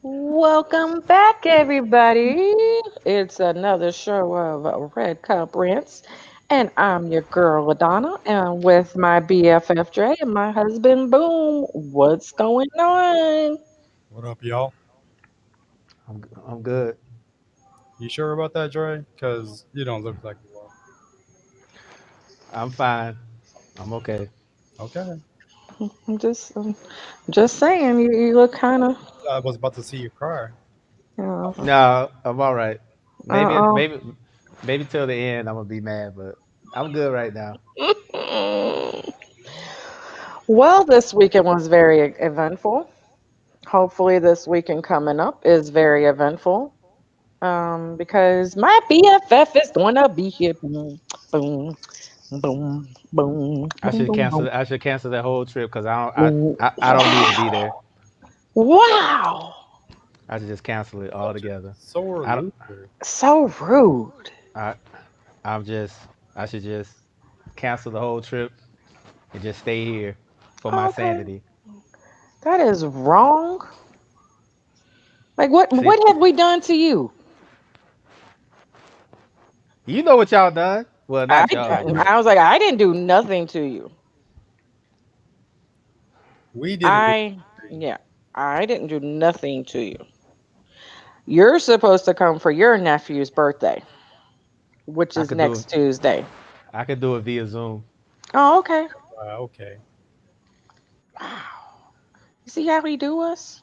Welcome back, everybody. It's another show of Red Cup Rants, and I'm your girl Adana, and with my BFF Dre and my husband Boom. What's going on? What up, y'all? I'm good. You sure about that, Dre? Because you don't look like you are. I'm fine. I'm okay. Okay. I'm just saying, you look kind of, I was about to see you cry. you know, No, I'm all right. Maybe uh maybe maybe till the end I'm gonna be mad, but I'm good right now. oh. Well, this weekend was very eventful. Hopefully, this weekend coming up is very eventful. Because my BFF is gonna be here. Boom, boom, boom, boom, I boom, should boom, cancel. boom, I should cancel that whole trip because I don't. boom. I don't need to be there. Wow, I should just cancel it Such a altogether. sore I don't. loser. so rude. I I'm just. I should just cancel the whole trip and just stay here for my Okay, sanity. that is wrong. Like, what? See, What have we done to you? you know what y'all done? Well, I, not y'all, but I was like, I didn't do nothing to you. We didn't do I, anything. yeah, I didn't do nothing to you. You're supposed to come for your nephew's birthday, which I is could do. next Tuesday. I could do it via Zoom. Oh, okay. Okay. Wow. You see how he do us?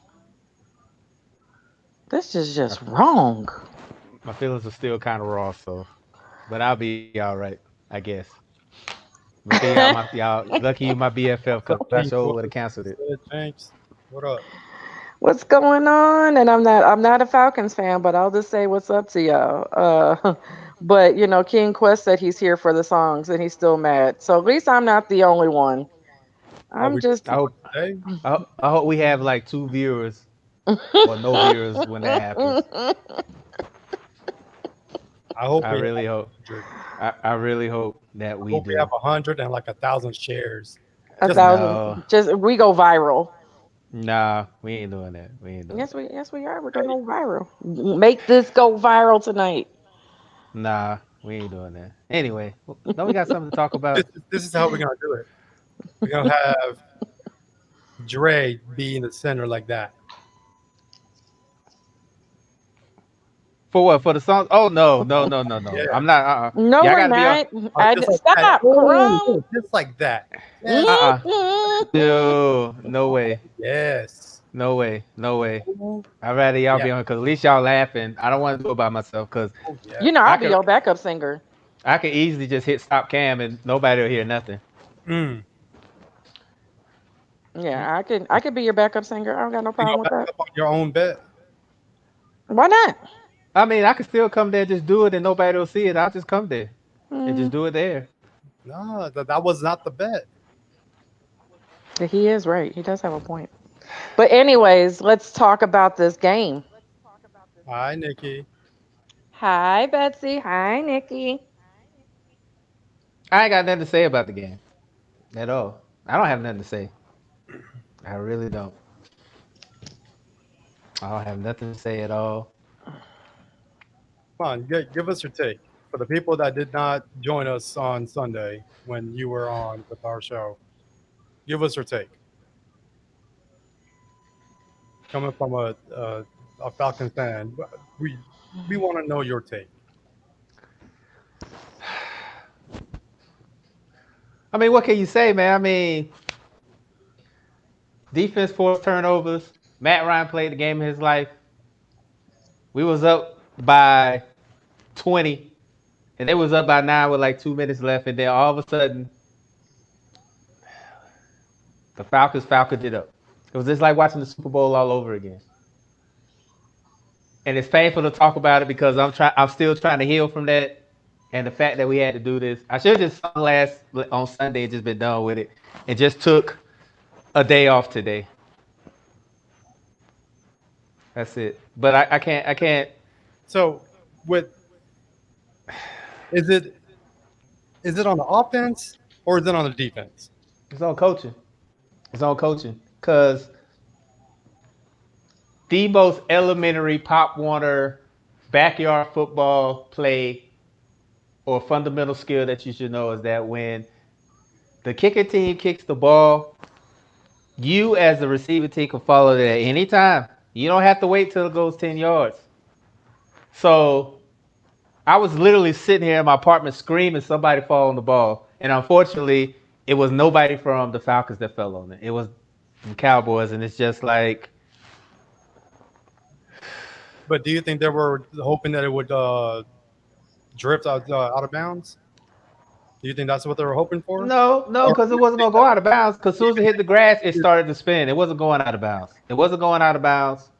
This is My, just wrong. my feelings are still kind of raw, so but I'll be all right, I guess. Lucky y'all lucky you my BFF What's because up, I King sure would have Quest? canceled it. Sid James? What up? What's going on? And I'm not a Falcons fan, but I'll just say what's up to y'all. But King Quest said he's here for the songs and he's still mad. So at least I'm not the only one. Oh, I'm we did just I hope songs today? I hope we have like two viewers or no viewers when that happens. I hope I we have really hope 100. I really hope that I we hope we have do. 100 and like 1,000 shares. a Just thousand. No, Just we go viral. nah, we ain't doing that. We ain't doing Yes we are. We're gonna hey, go viral. Make this go viral tonight. that. Nah, we ain't doing that. Anyway, don't we got something to talk about? this is how we're gonna do it. We're gonna have Dre be in the center like that. For what? For the songs? Oh no, no, no, no, no. Yeah. I'm not. No, Y'all we're got to be on. not. I Just like that. stop, Oh, Karam. oh, just like that. Yes. Uh. No, no way. Yes. No way. No way. Oh, I'd rather y'all yeah. be on because at least y'all laughing. I don't want to do it by myself because Oh, yeah. I'll I be could your backup singer. I could easily just hit stop cam and nobody will hear nothing. Mm. You, Yeah, I could be your backup singer. I don't got no you problem gonna with back that. up on your own bet? Why not? I mean, I could still come there, just do it, and nobody will see it. I'll just come there and Mm, just do it there. No, that was not the bet. he is right. He does have a point. But anyways, let's talk about this game. Hi, Nikki. Hi, Betsy. Hi, Nikki. I ain't got nothing to say about the game at all. I don't have nothing to say. I really don't. I don't have nothing to say at all. Come on, give us your take. For the people that did not join us on Sunday when you were on with our show, give us your take. Coming from a Falcon fan, we we want to know your take. I mean, what can you say, man? I mean, defense forced turnovers. Matt Ryan played the game of his life. We was up by 20, and they was up by 9 with like 2 minutes left, and then all of a sudden, the Falcons falconed it up. It was just like watching the Super Bowl all over again. And it's painful to talk about it because I'm still trying to heal from that. And the fact that we had to do this, I should have just sung last on Sunday and just been done with it, and just took a day off today. That's it. But I can't. So, with is it is it on the offense or is it on the defense? It's on coaching. It's on coaching because the most elementary Pop Warner backyard football play or fundamental skill that you should know is that when the kicking team kicks the ball, you as the receiving team can follow that at any time. You don't have to wait till it goes 10 yards. So I was literally sitting here in my apartment screaming somebody fall on the ball. And unfortunately, it was nobody from the Falcons that fell on it. It was the Cowboys. And it's just like, But do you think they were hoping that it would drift out of bounds? Do you think that's what they were hoping for? no, no, Or because do it you wasn't think going to go out of bounds. Because as soon as it hit the grass, it that started to spin. It wasn't going out of bounds. It wasn't going out of bounds.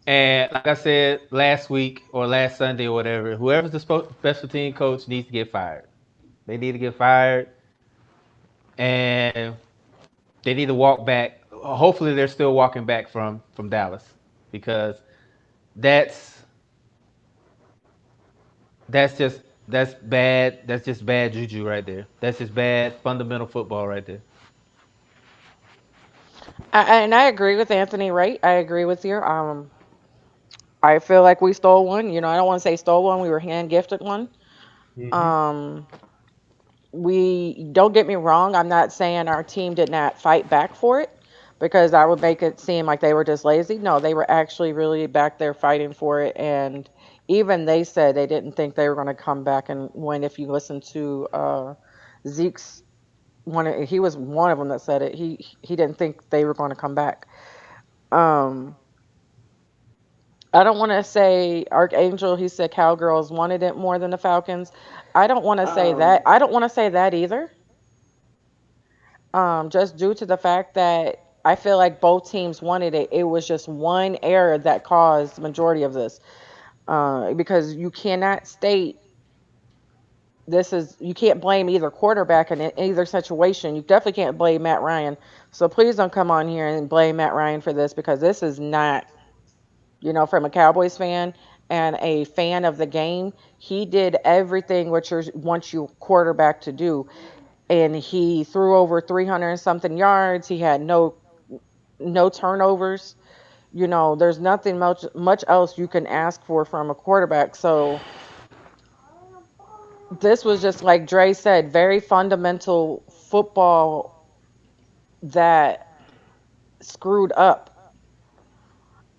And like I said last week or last Sunday or whatever, whoever's the special team coach needs to get fired. They need to get fired, and they need to walk back. Hopefully, they're still walking back from Dallas because that's that's bad. That's just bad juju right there. That's just bad fundamental football right there. And I agree with Anthony, right? I agree with you. I feel like we stole one. You know, I don't want to say stole one. We were hand gifted one. hmm Um, we don't get me wrong. I'm not saying our team did not fight back for it because I would make it seem like they were just lazy. No, they were actually really back there fighting for it. And even they said they didn't think they were going to come back and win. If you listen to Zeke's he was one of them that said it. He didn't think they were going to come back. Um, I don't want to say Archangel. He said Cowgirls wanted it more than the Falcons. I don't want to say that. I don't want to say that either. Just due to the fact that I feel like both teams wanted it. It was just one error that caused the majority of this. Because you cannot state you can't blame either quarterback in either situation. You definitely can't blame Matt Ryan. So please don't come on here and blame Matt Ryan for this because this is not, from a Cowboys fan and a fan of the game. He did everything what you want your quarterback to do, and he threw over 300 and something yards. He had no turnovers. There's nothing much else you can ask for from a quarterback. So this was just like Dre said, very fundamental football that screwed up.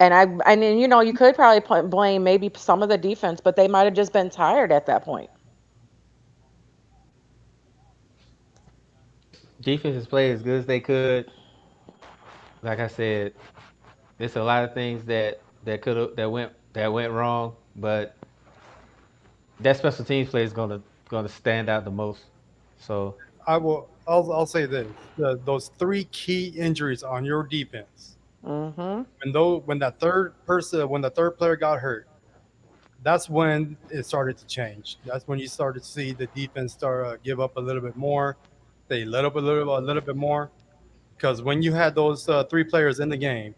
And then you could probably blame maybe some of the defense, but they might have just been tired at that point. Defenses played as good as they could. Like I said, there's a lot of things that could that went wrong, but that special teams play is gonna stand out the most. So I'll say this: those three key injuries on your defense. Mhm. When the third player got hurt, that's when it started to change. That's when you started to see the defense start give up a little bit more. They let up a little bit more because when you had those three players in the game,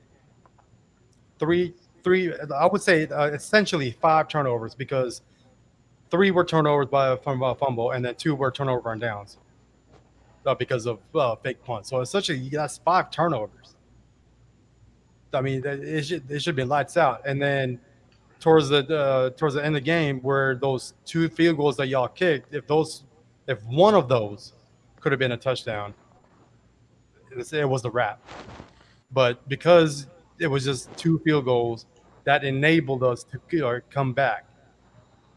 three three I would say essentially five turnovers because three were turnovers from a fumble and then two were turnover and downs because of fake punts. So essentially that's five turnovers. I mean, it should be lights out. And then towards the end of the game, where those two field goals that y'all kicked, if one of those could have been a touchdown, it was the wrap. But because it was just two field goals, that enabled us to come back.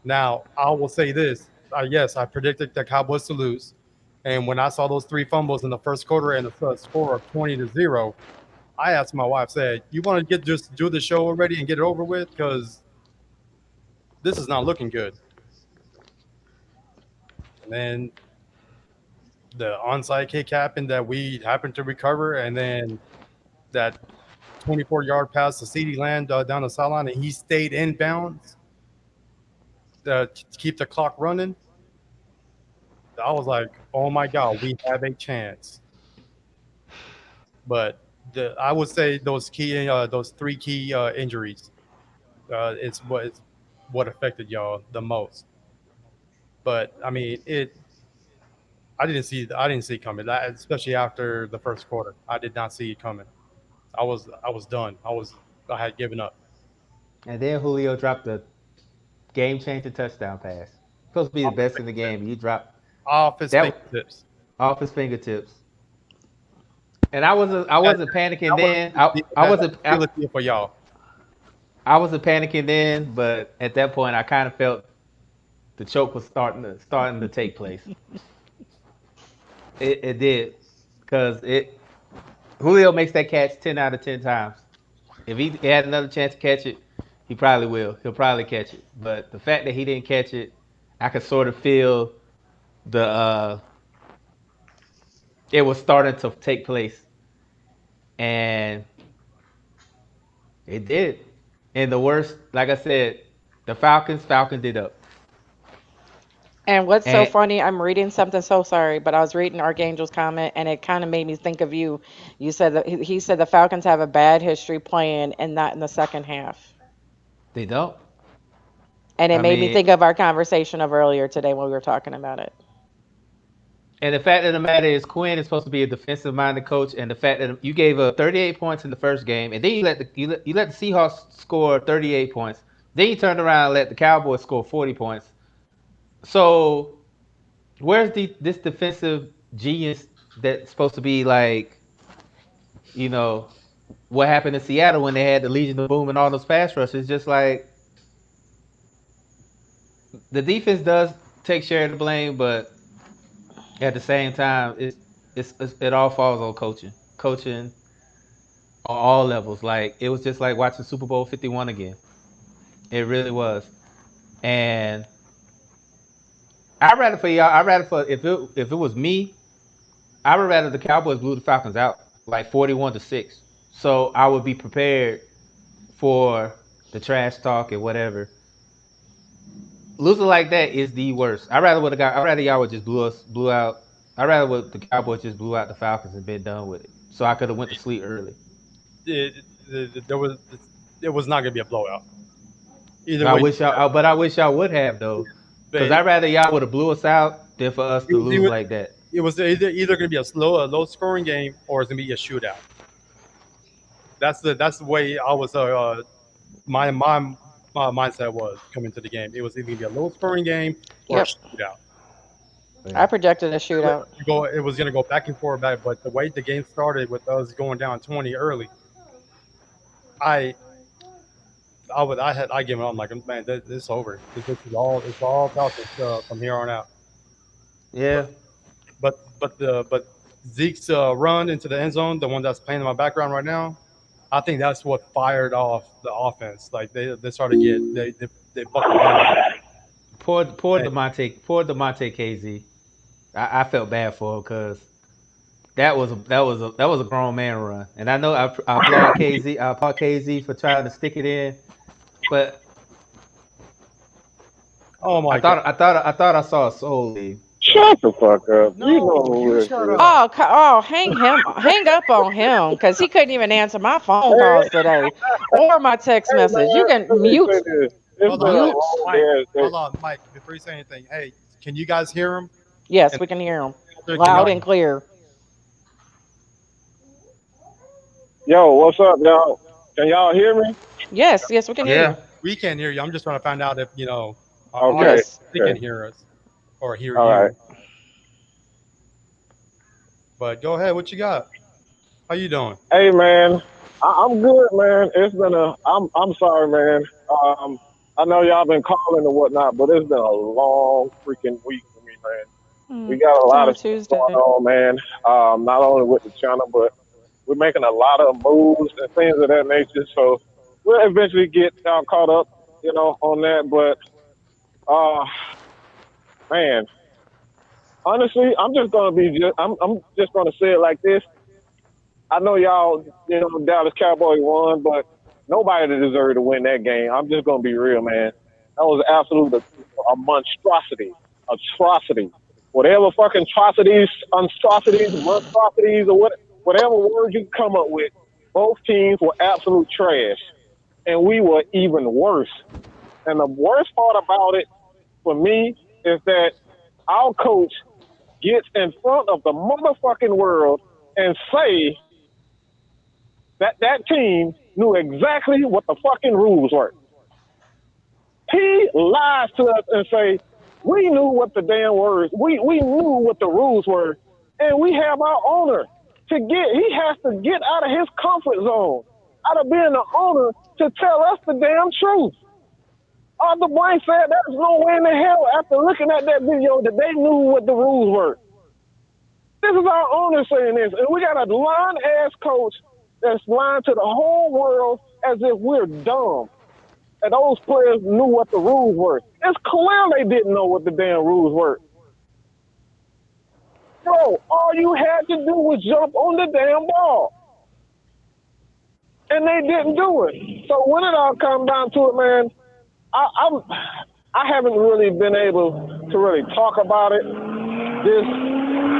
Now I will say this: yes, I predicted the Cowboys to lose, and when I saw those three fumbles in the first quarter and the score of 20-0, I asked my wife, said, "You want to get just do the show already and get it over with? Because this is not looking good." And then the onside kick happened that we happened to recover, and then that 24-yard pass to CeeDee Lamb down the sideline, and he stayed in bounds to keep the clock running. I was like, "Oh my God, we have a chance." But I would say those three key injuries, it's what affected y'all the most. But I mean, I didn't see it coming. Especially after the first quarter, I did not see it coming. I was done. I had given up. And then Julio dropped the game-changing touchdown pass. Supposed to be the Off his best in the game. You dropped off his that fingertips. off his fingertips. And I wasn't panicking That was then. a deal. I That's wasn't a deal deal for y'all. I wasn't panicking then, but at that point I kind of felt the choke was starting to take place. It did because it Julio makes that catch 10 out of 10 times. If he had another chance to catch it, he probably will. He'll probably catch it. But the fact that he didn't catch it, I could sort of feel the it was starting to take place, and it did. And the worst, like I said, the Falcons did up. And what's so And funny, I'm reading something, so sorry, but I was reading Archangel's comment and it kind of made me think of you. You said that he said the Falcons have a bad history playing and not in the second half. they don't. And it I made me mean, think of our conversation of earlier today when we were talking about it. and the fact of the matter is, Quinn is supposed to be a defensive-minded coach, and the fact that you gave up 38 points in the first game, and then you let the Seahawks score 38 points, then you turned around and let the Cowboys score 40 points. So where's this defensive genius that's supposed to be like, you know, what happened in Seattle when they had the Legion of Boom and all those pass rushes? Just like the defense does take share of the blame, but at the same time, it all falls on coaching on all levels. Like it was just like watching Super Bowl 51 again. It really was. And I'd rather for if it was me, I would rather the Cowboys blew the Falcons out like 41-6. So I would be prepared for the trash talk and whatever. Losing like that is the worst. I'd rather y'all would just blew out. I'd rather the Cowboys just blew out the Falcons and been done with it. So I could have went to sleep early. There was it was not going to be a blowout. Either I way, wish but I wish y'all would have though, but because I'd rather y'all would have blew us out than for us it to was, lose like that. either going to be a low scoring game or it's going to be a shootout. That's the way I was. My mindset was coming to the game. It was either going to be a low scoring game or a Yep. shootout. I projected a shootout. It was going to go back and forth, but the way the game started with us going down 20 early, I I give up. I'm like, man, this is over. This is all it's all Falcons from here on out. Yeah, But Zeke's run into the end zone, the one that's playing in my background right now, I think that's what fired off the offense. Like they started to get they buckled down. poor And, Demonte KZ. I felt bad for him because that was a grown man run, and I know I applaud KZ. I applaud KZ for trying to stick it in, but oh I my god! thought I thought I thought I saw a soul leave. So Shut the fuck up. You know No, who you this shut is. up. Oh, hang up on him because he couldn't even answer my phone Hey, calls today or my text hey message. You man, can let me say mute, this. It's Hold been on, a mute. long Mike. day. Hold on, Mike. Before you say anything, hey, can you guys hear him? Yes, And we can hear him can loud y'all? and clear. Yo, what's up, y'all? Can y'all hear me? Yes, we can hear yeah, you. We can't hear you. I'm just trying to find out if our Okay, audience Yes. they can okay. hear us or hear All right. you. But go ahead. What you got? How you doing? Hey man, I'm good, man. It's been a. I'm sorry, man. I know y'all been calling and whatnot, but it's been a long freaking week for me, man. We got a It's lot only of stuff going Tuesday. on, man. Not only with the channel, but we're making a lot of moves and things of that nature. So we'll eventually get y'all caught up, on that. But uh, man, honestly, I'm just gonna say it like this. I know y'all, Dallas Cowboys won, but nobody deserved to win that game. I'm just gonna be real, man. That was absolute a monstrosity, atrocity, whatever fucking atrocities, monstrosities, monstrosities, or whatever word you come up with. Both teams were absolute trash, and we were even worse. And the worst part about it for me is that our coach gets in front of the motherfucking world and say that team knew exactly what the fucking rules were. He lies to us and say, we knew what the damn words, we knew what the rules were, and we have our owner he has to get out of his comfort zone, out of being the owner to tell us the damn truth. Other boy said there's no way in the hell after looking at that video that they knew what the rules were. This is our owner saying this, and we got a lying ass coach that's lying to the whole world as if we're dumb. And those players knew what the rules were. It's clear they didn't know what the damn rules were. Bro, all you had to do was jump on the damn ball. And they didn't do it. So when it all comes down to it, man, I'm I haven't really been able to really talk about it.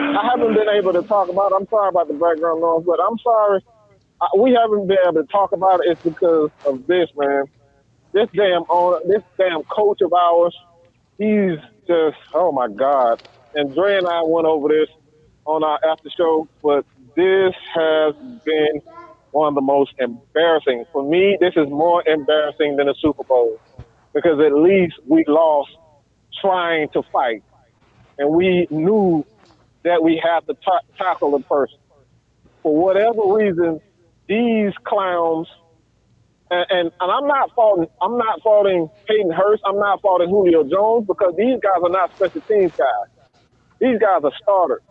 I haven't been able to talk about it. I'm sorry about the background noise, but I'm sorry. We haven't been able to talk about it. It's because of this, man. This damn owner, this damn coach of ours, he's just, oh my God. And Dre and I went over this on our after show, but this has been one of the most embarrassing. For me, this is more embarrassing than the Super Bowl because at least we lost trying to fight. And we knew that we had to tackle the person. For whatever reason, these clowns, and I'm not faulting Peyton Hurst. I'm not faulting Julio Jones because these guys are not special teams guys. These guys are starters.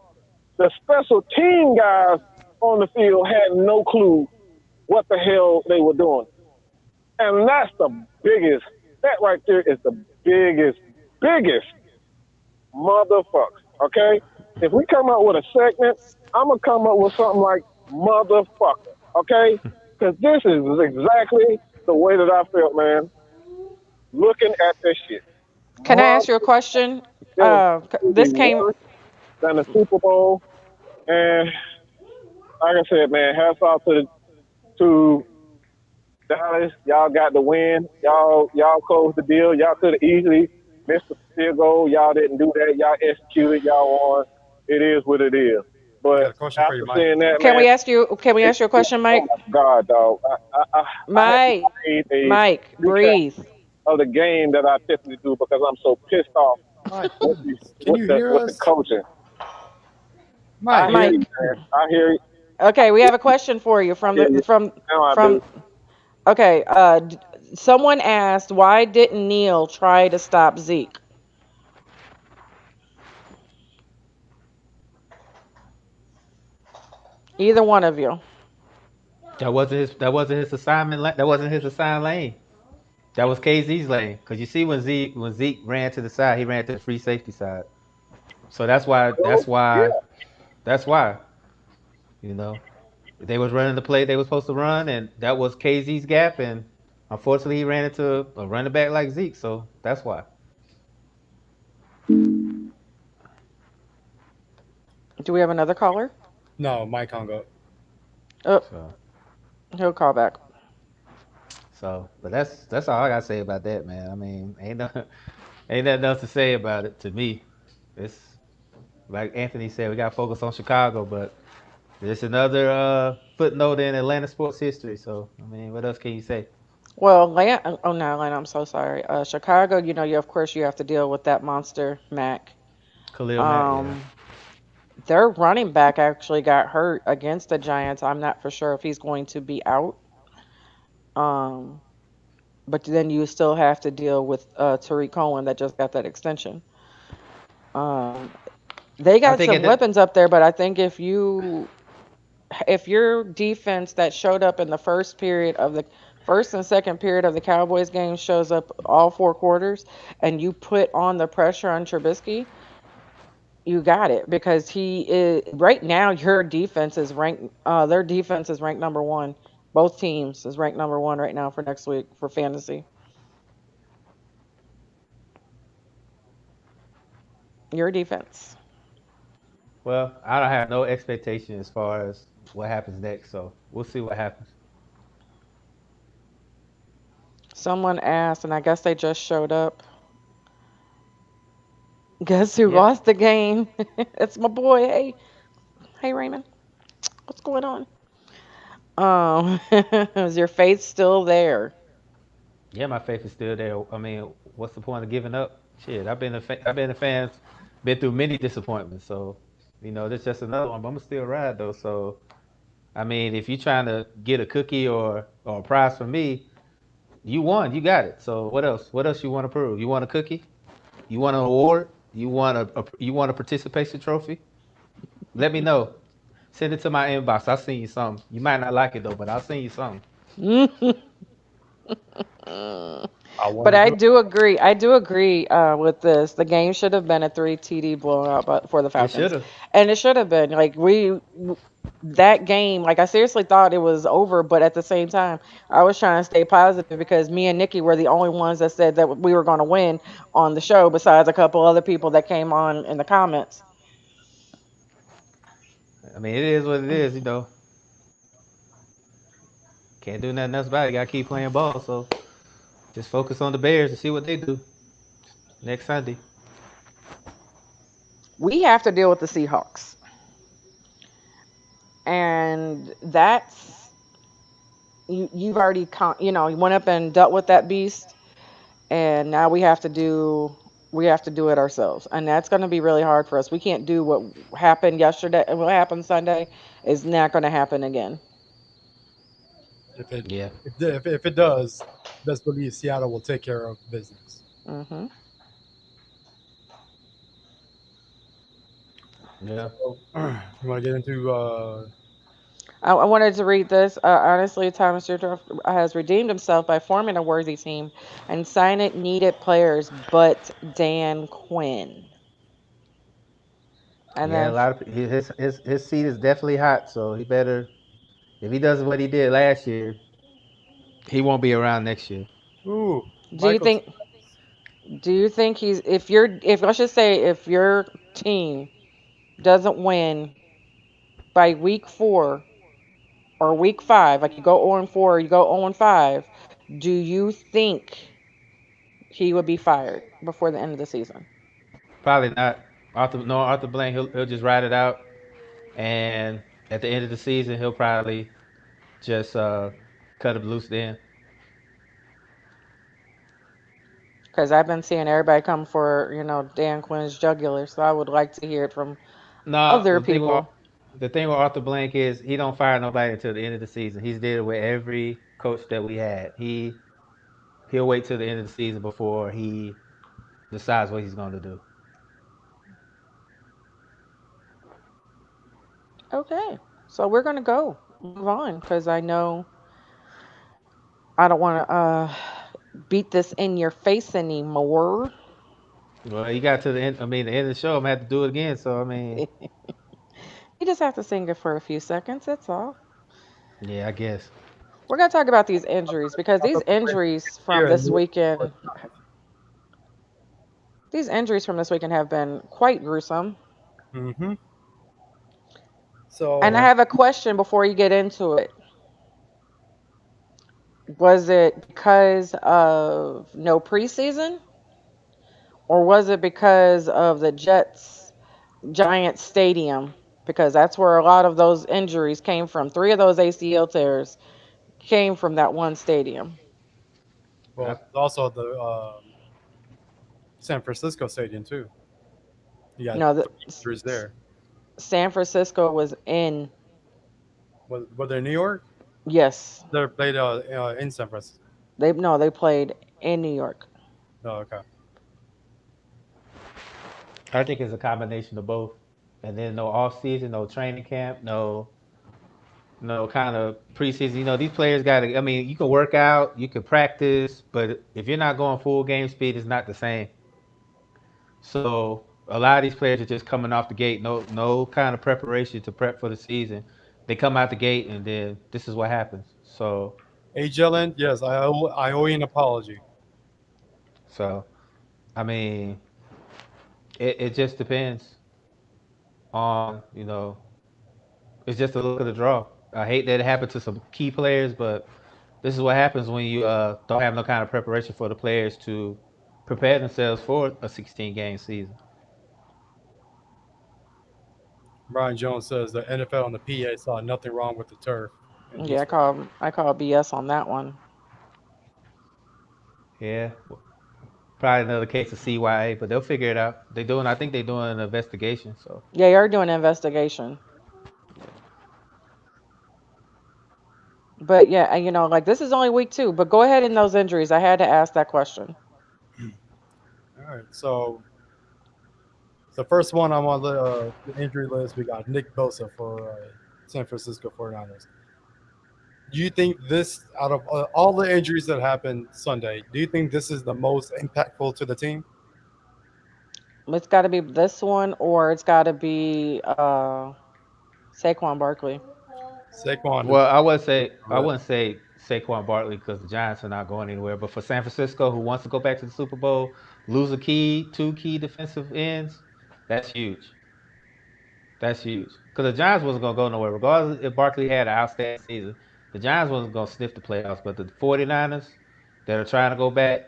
The special team guys on the field had no clue what the hell they were doing. And that's the biggest, that right there is the biggest motherfucker. Okay? If we come up with a segment, I'm going to come up with something like motherfucker. Okay? Because this is exactly the way that I felt, man, looking at this shit. Can I ask Mother, you a question? it was This maybe came. worse than the Super Bowl. And like I said, man, hats off to Dallas. Y'all got the win. Y'all closed the deal. Y'all could have easily missed the field goal. Y'all didn't do that. Y'all executed. Y'all won. It is what it is. Got But a question for you, after Mike. seeing that, Can man, we ask you? Can we it, ask you a question, oh Mike? my God, dog. I had to Mike, create a Mike, recap breathe. of the game that I typically do because I'm so pissed off Mike, with can you hear with the us? coaching. I Mike, hear you, Mike. man. I hear you. Okay, we have a question for you I hear you. Now I from. do. Okay, someone asked why didn't Neil try to stop Zeke? Either one of you. That wasn't his. That wasn't his assignment. That wasn't his assigned lane. That was KZ's lane. Cause you see when Zeke ran to the side, he ran to the free safety side. So that's why. So, That's why. yeah. That's why. You know, they was running the play they were supposed to run, and that was KZ's gap. And unfortunately, he ran into a running back like Zeke. So that's why. Do we have another caller? no, Mike hung up. Oh, So. he'll call back. But that's all I gotta say about that, man. I mean, ain't nothing else to say about it to me. It's like Anthony said, we gotta focus on Chicago, but it's another footnote in Atlanta sports history. So I mean, what else can you say? Well, Atlanta, oh no, Atlanta, I'm so sorry. Chicago, you of course you have to deal with that monster Mac. Khalil Mack, yeah. Um, their running back actually got hurt against the Giants. I'm not for sure if he's going to be out. Um, but then you still have to deal with Tariq Cohen that just got that extension. Um, they I got think some at the weapons up there, but I think if your defense that showed up in the first and second period of the Cowboys game shows up all four quarters and you put on the pressure on Trubisky, you got it because he is right now your defense is ranked their defense is ranked number 1. Both teams is ranked number 1 right now for next week for fantasy. Your defense. I don't have no expectation as far as what happens next. So we'll see what happens. Someone asked and I guess they just showed up. Guess who Yeah. lost the game? It's my boy. Hey, Raymond. What's going on? Is your faith still there? Yeah, my faith is still there. I mean, what's the point of giving up? Shit, I've been a fan, been through many disappointments. So, this just another one. But I'm gonna still ride though. So, I mean, if you're trying to get a cookie or a prize from me, you won. You got it. So what else? What else you want to prove? You want a cookie? You want an award? You want a participation trophy? Let me know. Send it to my inbox. I'll send you something. You might not like it though, but I'll send you something. I want But to I do it. do agree. I do agree with this. The game should have been a 3 TD blowout for the It should Falcons, have. and it should have been like that game. Like I seriously thought it was over, but at the same time, I was trying to stay positive because me and Nikki were the only ones that said that we were going to win on the show, besides a couple other people that came on in the comments. I mean, it is what it is. Can't do nothing else about it. Got to keep playing ball. So just focus on the Bears and see what they do next Sunday. We have to deal with the Seahawks, and that's you've already you went up and dealt with that beast, and now we have to do it ourselves, and that's going to be really hard for us. We can't do what happened yesterday and what happened Sunday is not going to happen again. If it Yeah. if it does, best believe Seattle will take care of business. Hmm. Yeah. So, you want to get into I wanted to read this. Honestly, Thomas Dietrich has redeemed himself by forming a worthy team and signing needed players, but Dan Quinn. And Yeah. A then, lot of his seat is definitely hot. So he better, if he does what he did last year, he won't be around next year. ooh do you Michael think? Do you think he's if let's just say if your team doesn't win by week 4 or week 5, like you go 0-4, or you go 0-5, do you think he would be fired before the end of the season? Probably not. Arthur Blank, he'll just ride it out, and at the end of the season, he'll probably just cut him loose then. Because I've been seeing everybody come for Dan Quinn's jugular, so I would like to hear it from No, other people. the thing with Arthur Blank is he don't fire nobody until the end of the season. He's did it with every coach that we had. He'll wait till the end of the season before he decides what he's going to do. Okay, so we're gonna go move on because I know I don't want to beat this in your face anymore. Well, he got to the end. I mean, the end of the show, I'm gonna have to do it again. So I mean, You just have to sing it for a few seconds. That's all. yeah, I guess. We're gonna talk about these injuries because Arthur Blank here in New York. these injuries from this weekend have been quite gruesome. Mm-hmm. And I So have a question before you get into it. Was it because of no preseason, or was it because of the Jets' giant stadium? Because that's where a lot of those injuries came from. 3 of those ACL tears came from that one stadium. well, I, there's also the San Francisco Stadium too. You got No, three injuries there. San Francisco was in. Were they in New York? Yes, They played in San Francisco. they played in New York. Oh, okay. I think it's a combination of both. And then no off season, no training camp, no kind of preseason. These players got to. I mean, you can work out, you can practice, but if you're not going full game speed, it's not the same. So a lot of these players are just coming off the gate, no kind of preparation to prep for the season. They come out the gate, and then this is what happens. Hey, Jalen, yes, I owe you an apology. So I mean, it just depends on it's just the look of the draw. I hate that it happened to some key players, but this is what happens when you don't have no kind of preparation for the players to prepare themselves for a 16 game season. Brian Jones says the NFL and the PA saw nothing wrong with the turf. and Yeah, Detroit. I call BS on that one. Yeah, probably another case of CYA, but they'll figure it out. They doing. I think they're doing an investigation. So Yeah, you're doing an investigation. yeah. But yeah, like this is only week 2. But go ahead in those injuries. I had to ask that question. All right. So the first one I'm on the injury list, we got Nick Bosa for San Francisco 49ers. Do you think this, out of all the injuries that happened Sunday, do you think this is the most impactful to the team? It's got to be this one, or it's got to be Saquon Barkley. Saquon is Well, I list. wouldn't say Saquon Barkley because the Giants are not going anywhere. But for San Francisco, who wants to go back to the Super Bowl, lose two key defensive ends, that's huge. That's huge. Because the Giants wasn't going to go nowhere. Regardless if Barkley had an outstanding season, the Giants wasn't going to sniff the playoffs. But the 49ers that are trying to go back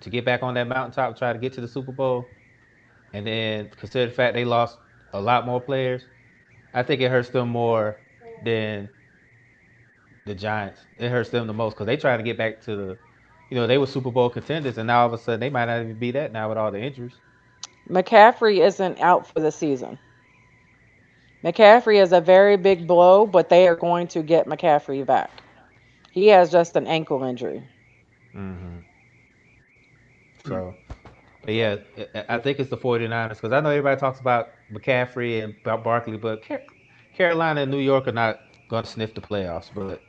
to get back on that mountaintop, try to get to the Super Bowl, and then consider the fact they lost a lot more players, I think it hurts them more than the Giants. It hurts them the most because they trying to get back to they were Super Bowl contenders, and now all of a sudden they might not even be that now with all the injuries. McCaffrey isn't out for the season. McCaffrey is a very big blow, but they are going to get McCaffrey back. He has just an ankle injury. Hmm. So, but So yeah, I think it's the 49ers because I know everybody talks about McCaffrey and about Barkley, but Carolina and New York are not going to sniff the playoffs. But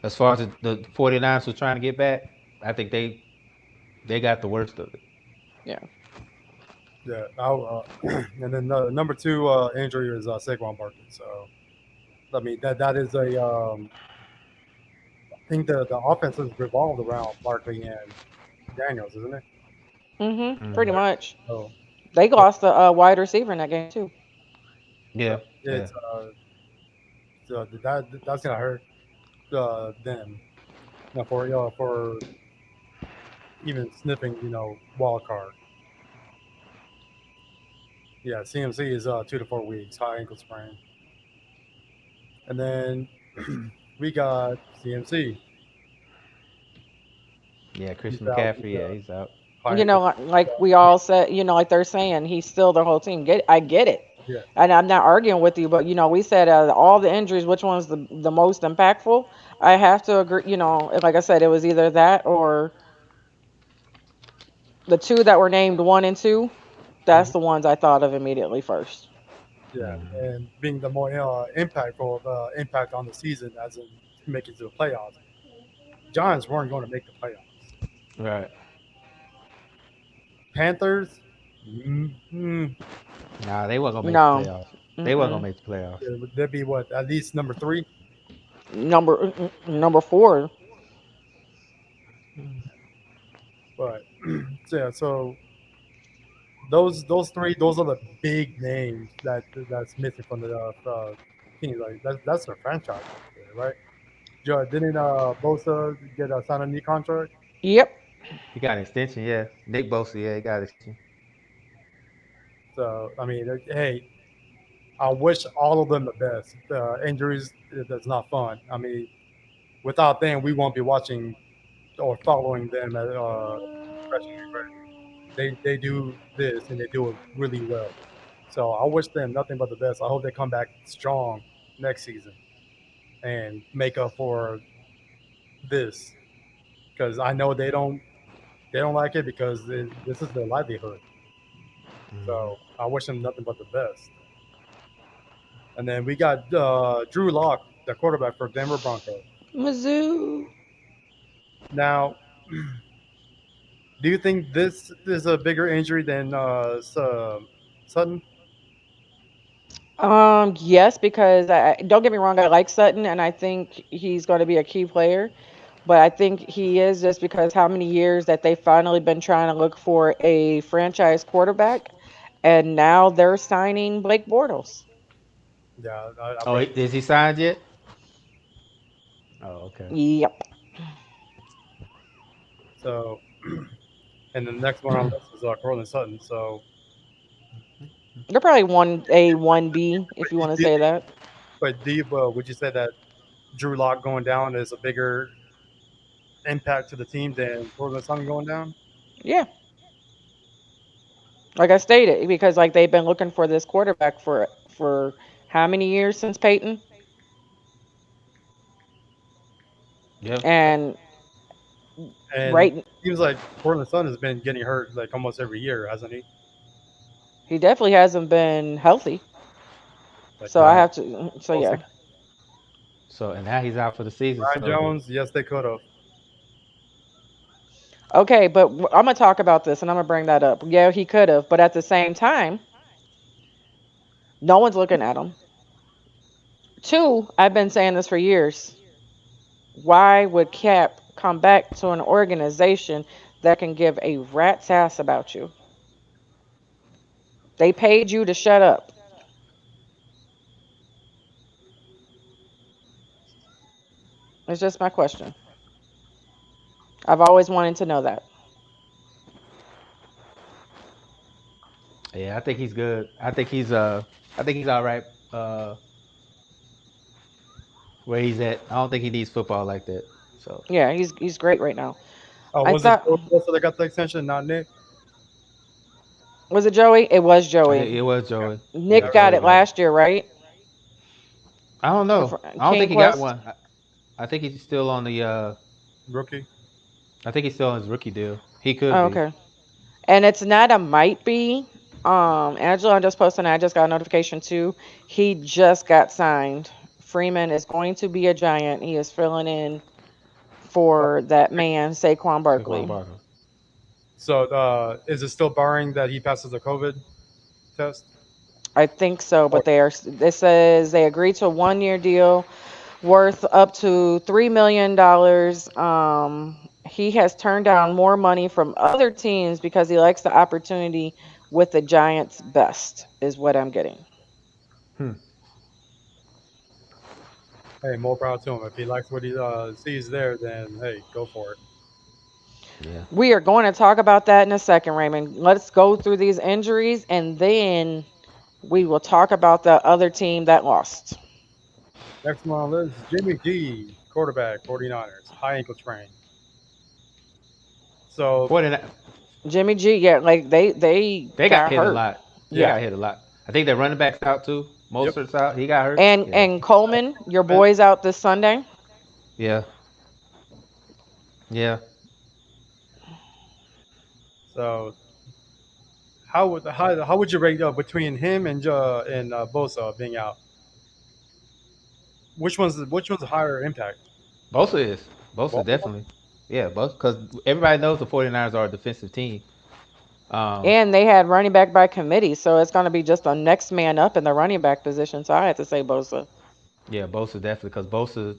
as far as the 49ers were trying to get back, I think they got the worst of it. Yeah. yeah, and then number two injury is Saquon Barkley. So I mean that is a I think the offense is revolved around Barkley and Daniels, isn't it? Pretty Hmm. much. So, They so lost a wide receiver in that game too. Yeah, yeah. it's that's gonna hurt them, for even sniffing wild card. Yeah, CMC is 2 to 4 weeks, high ankle sprain, and then we got CMC. Yeah, He's Christian out with McCaffrey, yeah, he's out. high ankle. Like we all said, like they're saying, he's still their whole team. I get it. Yeah, And I'm not arguing with you, but we said all the injuries, which one's the most impactful? I have to agree. Like I said, it was either that or the two that were named 1 and 2. That's mhm, the ones I thought of immediately first. yeah, Hmm. and being the more impactful impact on the season, as in making it to the playoffs. Giants weren't going to make the playoffs. Right. Panthers, mm, Nah, they weren't gonna make the No. playoffs. They weren't gonna Mm-mm. make the playoffs. they'd be what, at least number three. Number 4. But yeah, so those three, those are the big names that's missing from the team. Like that's their franchise right there, right? Didn't Bosa get a sign a new contract? Yep. He got an extension, yeah. Nick Bosa, yeah, he got an extension. So I mean, hey, I wish all of them the best. Injuries, that's not fun. I mean, without them, we won't be watching or following them professionally. Right? They do this and they do it really well. So I wish them nothing but the best. I hope they come back strong next season and make up for this, because I know they don't like it because this is their livelihood. Hmm. So I wish them nothing but the best. And then we got Drew Lock, the quarterback for Denver Broncos. Mizzou. Now, do you think this is a bigger injury than Sutton? Yes, because don't get me wrong, I like Sutton and I think he's going to be a key player, but I think he is just because how many years that they finally been trying to look for a franchise quarterback, and now they're signing Blake Bortles. Yeah, I Oh, read. is he signed yet? Oh, okay. Yep. So, and the next one on the list is Cortland Sutton. So, They're probably 1A, 1B, if you want to do you say think, that. but would you say that Drew Lock going down is a bigger impact to the team than Portland Sun going down? Yeah, like I stated, because like they've been looking for this quarterback for how many years since Peyton, Yeah. and And right, seems like Portland Sun has been getting hurt like almost every year, hasn't he? he definitely hasn't been healthy. Like So I have to. So Bosa, yeah. So and now he's out for the season. Ryan So Jones, yes, they could have. Okay, but I'm gonna talk about this, and I'm gonna bring that up. Yeah, he could have, but at the same time, no one's looking at him. Two, I've been saying this for years. Why would Cap come back to an organization that can give a rat's ass about you? They paid you to shut up. It's just my question. I've always wanted to know that. yeah, I think he's good. I think he's all right. Where he's at, I don't think he needs football like that. So Yeah, he's great right now. Oh, I was it thought, Joey Bosa that got the extension, not Nick? was it Joey? It was it Joey. was Joey. Nick Yeah, got Joey it got it. last year, right? I don't know. I don't King think he got Quest. one. I think he's still on the. Rookie. I think he's still on his rookie deal. He could Oh, be. okay. And it's not a might be. Angela just posted, and I just got a notification too. He just got signed. Freeman is going to be a giant. He is filling in Uh, for that man, Saquon Saquon Barkley. Barkley. So, is it still barring that he passes the COVID test? I think so, Or but they are. It says they agreed to a 1 year deal worth up to $3 million. He has turned down more money from other teams because he likes the opportunity with the Giants best, is what I'm getting. Hmm. hey, more power to him. If he likes what he sees there, then hey, go for it. Yeah. We are going to talk about that in a second, Raymond. Let's go through these injuries and then we will talk about the other team that lost. Next one on the list, Jimmy G, quarterback, 49ers, high ankle sprain. So, 49. Jimmy G, yeah, like they They got got hit a hurt. lot. They Yeah. yeah, got hit a lot. I think their running back's out too. yep. Mostert's out. He got hurt. And Yeah. and Coleman, your boy's out this Sunday. Yeah. Yeah. So, how would you rate between him and Bosa being out? Which one's a higher impact? Bosa is. Bosa Both of them. definitely. Yeah, both because everybody knows the 49ers are a defensive team. Um, And they had running back by committee, so it's going to be just the next man up in the running back position. So I had to say Bosa. yeah, Bosa definitely because Bosa,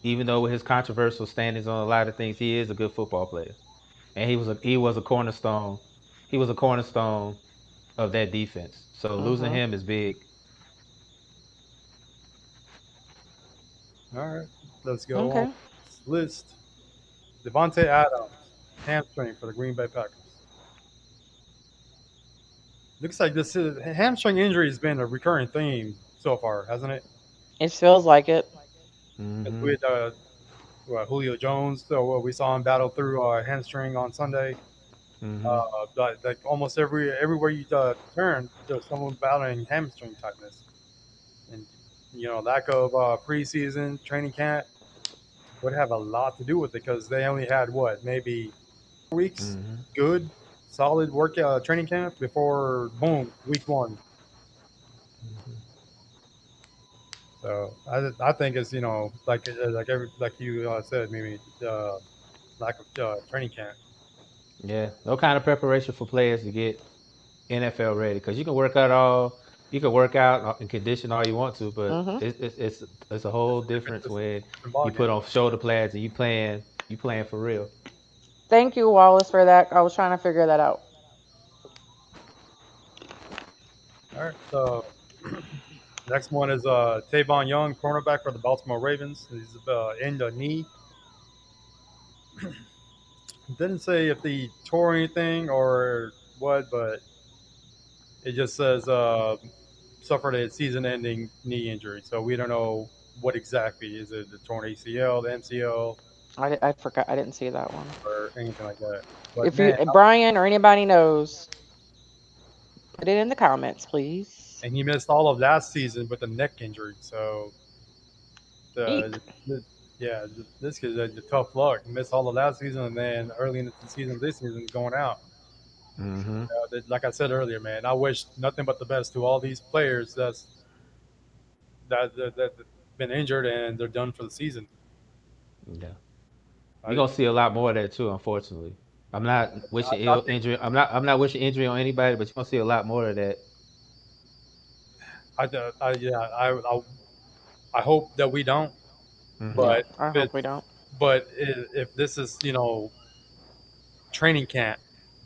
even though with his controversial standings on a lot of things, he is a good football player, and he was a cornerstone. He was a cornerstone of that defense. So losing Mhm. him is big. All right, let's go on Okay. this list. Devontae Adams, hamstring for the Green Bay Packers. Looks like this hamstring injury has been a recurring theme so far, hasn't it? It feels like it. Hmm. With Julio Jones, so we saw him battle through hamstring on Sunday. Hmm. Like almost everywhere you turn, there's someone battling hamstring tightness, and lack of preseason training camp would have a lot to do with it because they only had what maybe weeks, Hmm. good, solid work training camp before boom, week one. So I think it's like you said, maybe lack of training camp. Yeah, no kind of preparation for players to get NFL ready because you can work out and condition all you want to, but Mhm. it's a whole difference when Different ball you game. put on shoulder pads and you playing for real. Thank you, Wallace, for that. I was trying to figure that out. All right. So next one is Tavon Young, cornerback for the Baltimore Ravens. He's in the knee. Didn't say if he tore anything or what, but it just says suffered a season-ending knee injury. So we don't know what exactly is it? The torn ACL, the MCL, I forgot. I didn't see that one. or anything like that. But If you, man, if Brian or anybody knows, put it in the comments, please. and he missed all of last season with a neck injury. So Eek. the yeah, this kid's a tough luck. He missed all of last season, and then early in the season, this season going out. Mm-hmm. Like I said earlier, man, I wish nothing but the best to all these players that been injured and they're done for the season. Yeah. You're I, gonna see a lot more of that too, unfortunately. I'm not wishing I ill think injury. I'm not wishing injury on anybody, but you're gonna see a lot more of that. yeah, I hope that we don't. Mm-hmm. Yeah, But I if hope we don't. if this is training camp,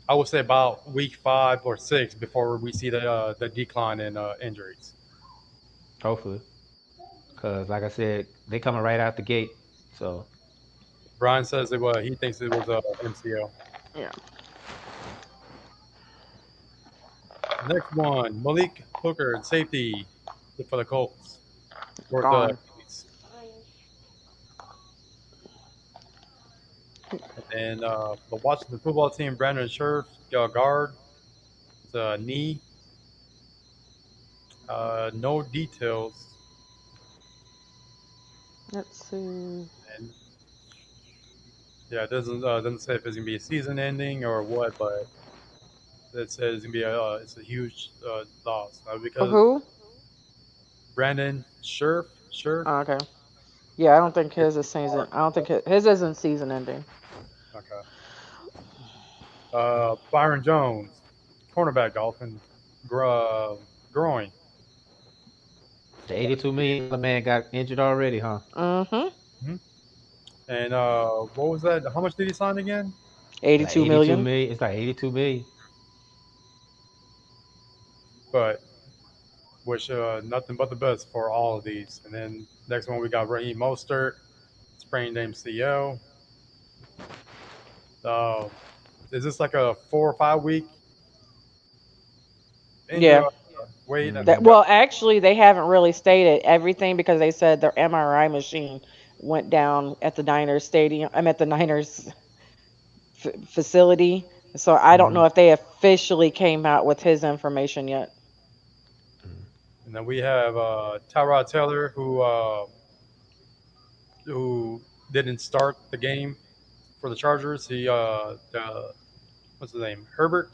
I would say about week 5 or 6 before we see the decline in injuries. Hopefully, because like I said, they coming right out the gate. So Brian says he thinks it was a MCL. Yeah, Next one, Malik Hooker, safety for the Colts or the gone. Achilles. And the Washington football team, Brandon Scherf, guard, knee. No details. Let's see. And yeah, it doesn't say if it's gonna be a season ending or what, but it says it's gonna be it's a huge loss For because who? Brandon Scherf. Oh, okay. Yeah, I don't think his is season. I don't think his isn't season ending. Okay. Byron Jones, cornerback, Dolphins, groin. the $82 million man got injured already, huh? Mm-hmm. Mhm. And what was that? How much did he sign again? Like 82 82 million. million. It's like 82 million. But wish nothing but the best for all of these. And then next one we got Raheem Mostert, sprained MCL. Uh, is this like a 4 or 5 week injury? Yeah. Wait, and That then Mm-hmm. well, actually, they haven't really stated everything because they said their MRI machine went down at the Niners stadium. I'm at the Niners facility, so I don't Mm-hmm. know if they officially came out with his information yet. we have Tyrod Taylor who didn't start the game for the Chargers. What's his name? Herbert,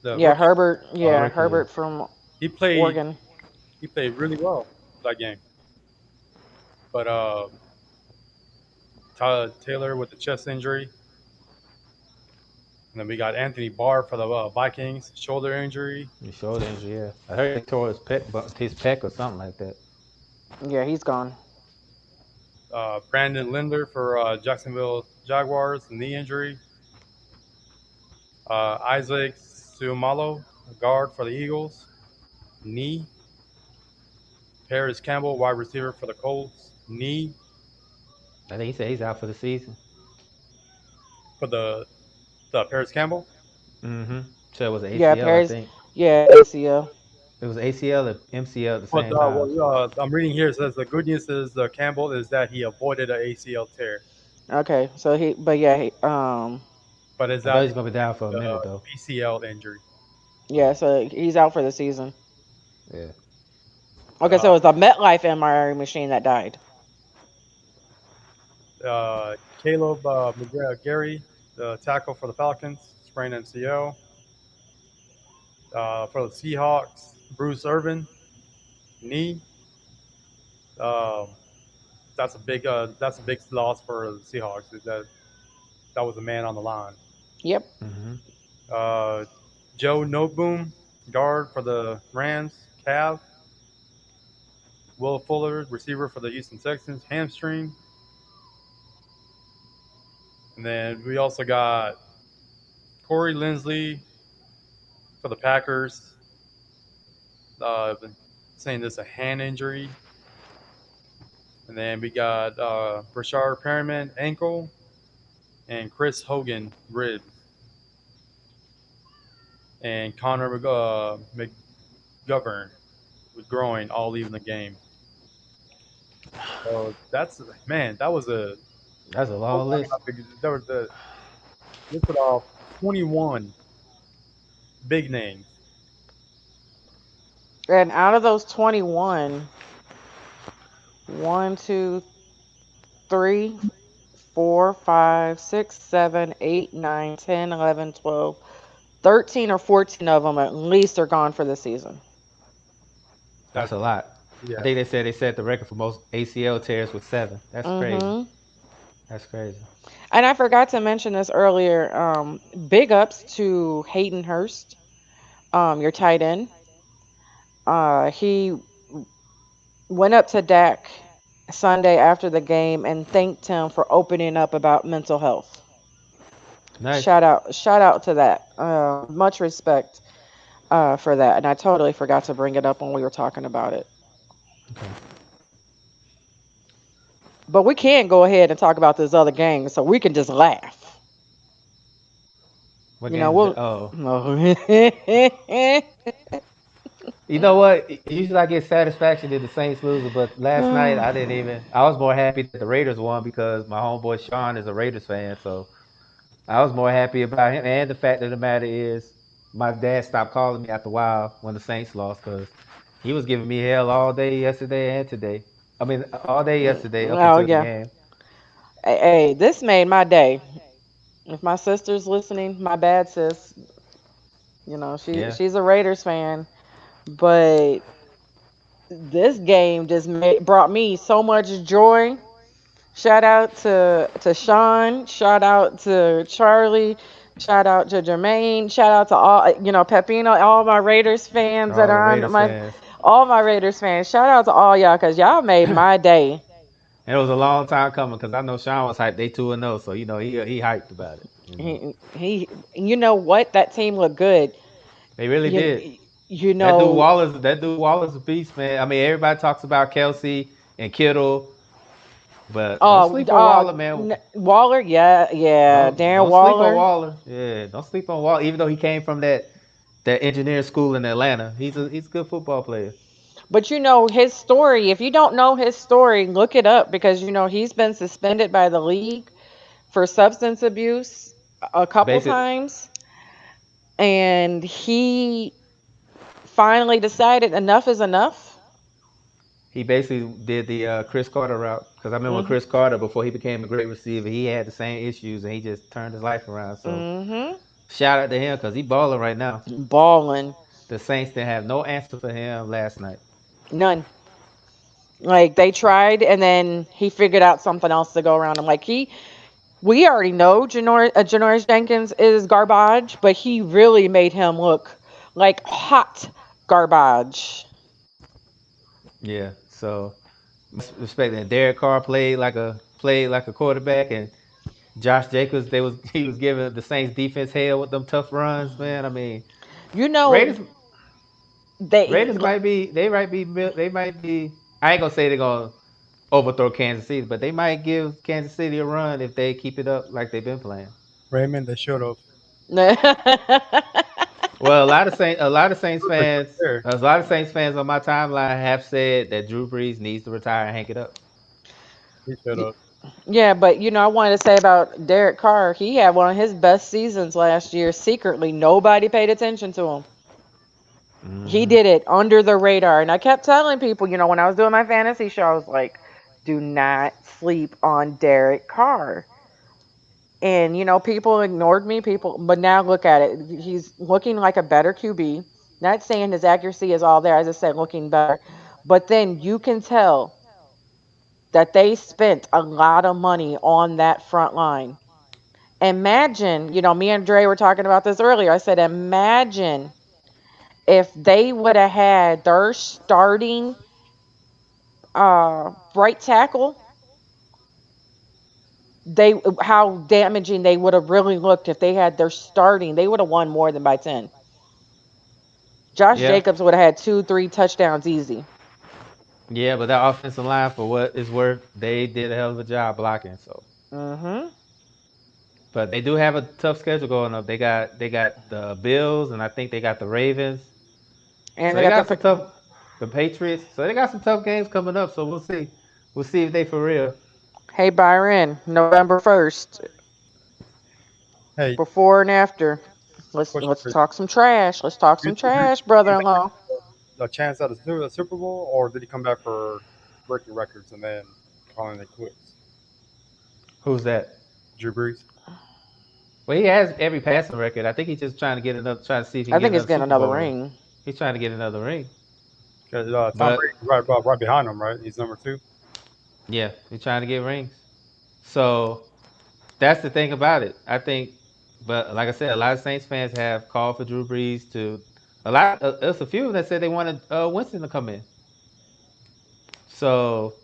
the Yeah, rookie. Herbert. The Yeah, Uh, rookie, yeah. Herbert from he played Oregon. he played really well that game, but Taylor with the chest injury. And then we got Anthony Barr for the Vikings, shoulder injury. He showed injury, yeah. I heard he tore his pec or something like that. Yeah, he's gone. Brandon Linder for Jacksonville Jaguars, knee injury. Isaac Suomalo, guard for the Eagles, knee. Paris Campbell, wide receiver for the Colts, knee. I think he said he's out for the season. For the Paris Campbell. Mm-hmm. So it was an Yeah, ACL, I Paris. think. Yeah, ACL. It was ACL and MCL at the But same time. I'm reading here, it says the good news is Campbell is that he avoided an ACL tear. Okay, so but yeah, But is I thought that he's gonna be down for a minute the though. PCL injury? yeah, so he's out for the season. Yeah. Okay, so Uh, it was the MetLife MRI machine that died. Caleb Gary, the tackle for the Falcons, sprained MCL. For the Seahawks, Bruce Irvin, knee. Um, that's a big loss for the Seahawks. That was a man on the line. Yep. Mm-hmm. Uh, Joe Noteboom, guard for the Rams, calf. Will Fuller, receiver for the Houston Texans, hamstring. And then we also got Corey Linsley for the Packers, saying this is a hand injury. And then we got Rashard Perriman, ankle, and Chris Hogan, ribs. And Connor McGovern with groin, all leaving the game. So that's man, that was a That's a long list. there were the listed off 21 big names. And out of those 21, 1, 2, 3, 4, 5, 6, 7, 8, 9, 10, 11, 12, 13 or 14 of them at least are gone for the season. That's a lot. I Yeah, think they said they set the record for most ACL tears with 7. That's crazy. Hmm. That's crazy. And I forgot to mention this earlier. Big ups to Hayden Hurst, your tight end. He went up to Dak Sunday after the game and thanked him for opening up about mental health. Nice. Shout out to that. Much respect for that. And I totally forgot to bring it up when we were talking about it. Okay. But we can go ahead and talk about this other game so we can just laugh. What You know, game is that? we'll. Oh. No. You know what? Usually I get satisfaction in the Saints losing, but last night I didn't even. I was more happy that the Raiders won because my homeboy Sean is a Raiders fan, so I was more happy about him. And the fact of the matter is, my dad stopped calling me after a while when the Saints lost because he was giving me hell all day yesterday and today. I mean, all day yesterday up Oh until the yeah. game. Hey, this made my day. If my sister's listening, my bad sis. You know, Yeah. she's a Raiders fan, but this game just brought me so much joy. Shout out to Sean, shout out to Charlie, shout out to Jermaine, shout out to all Pepino, all my Raiders fans that All the are on Raiders my fans. all my Raiders fans. Shout out to all y'all because y'all made And my day. it was a long time coming because I know Sean was hyped. They 2-0, so he hyped about it. You know what? That team looked good. They really You did. you know, That dude Waller's a beast, man. I mean, everybody talks about Kelsey and Kittle, but don't sleep on Waller, man. Waller, yeah, yeah, Darren Don't sleep on Waller. Waller. Yeah, don't sleep on Waller. Even though he came from that engineering school in Atlanta, he's a good football player. But you know his story. If you don't know his story, look it up because you know he's been suspended by the league for substance abuse a couple Basic. times, and he finally decided enough is enough. He basically did the Chris Carter route because I remember when Mhm. Chris Carter, before he became a great receiver, he had the same issues and he just turned his life around. So Mhm. shout out to him because he balling right now. Balling. The Saints didn't have no answer for him last night. None. Like they tried, and then he figured out something else to go around him. We already know Janoris Jenkins is garbage, but he really made him look like hot garbage. Yeah. So respect that. Derek Carr played like a quarterback, and Josh Jacobs he was giving the Saints defense hell with them tough runs, man. I mean, You know Raiders they Raiders might be. I ain't gonna say they're gonna overthrow Kansas City, but they might give Kansas City a run if they keep it up like they've been playing. Raymond, they should have. Well, a lot of Saints They were fans, there. a lot of Saints fans on my timeline have said that Drew Brees needs to retire and hang it up. He should have. Yeah, but you know, I wanted to say about Derek Carr. He had one of his best seasons last year. Secretly, nobody paid attention to him. He Hmm. did it under the radar, and I kept telling people, you know, when I was doing my fantasy show, I was like, "Do not sleep on Derek Carr." And you know, people ignored me. But now look at it. He's looking like a better QB. Not saying his accuracy is all there. I just said looking better. But then you can tell that they spent a lot of money on that front line. Imagine, you know, me and Dre were talking about this earlier. I said, imagine if they would have had their starting right tackle, they how damaging they would have really looked if they had their starting. They would have won more than by 10. Josh Yeah, Jacobs would have had 2, 3 touchdowns easy. yeah, but that offensive line, for what it's worth, they did a hell of a job blocking. So, Hmm. but they do have a tough schedule going up. They got the Bills, and I think they got the Ravens. And So they they got got some tough the Patriots. So they got some tough games coming up. So we'll see. We'll see if they for real. Hey Byron, November 1st, Hey, before and after. question Let's for you. talk some trash. Let's talk Do some you think trash, he made brother-in-law. a chance at a Super Bowl, or did he come back for breaking records and then calling it quits? Who's that? Drew Brees. Well, he has every passing record. I think he's just trying to get another, trying to see if he can I get think he's another getting Super another Bowl ring. ring. He's trying to get another ring. 'Cause, Tom But Brady's right behind him, right? He's number two. yeah, he's trying to get rings. So that's the thing about it. I think, but like I said, a lot of Saints fans have called for Drew Brees to. A lot, there's a few that said they wanted Winston to come in. So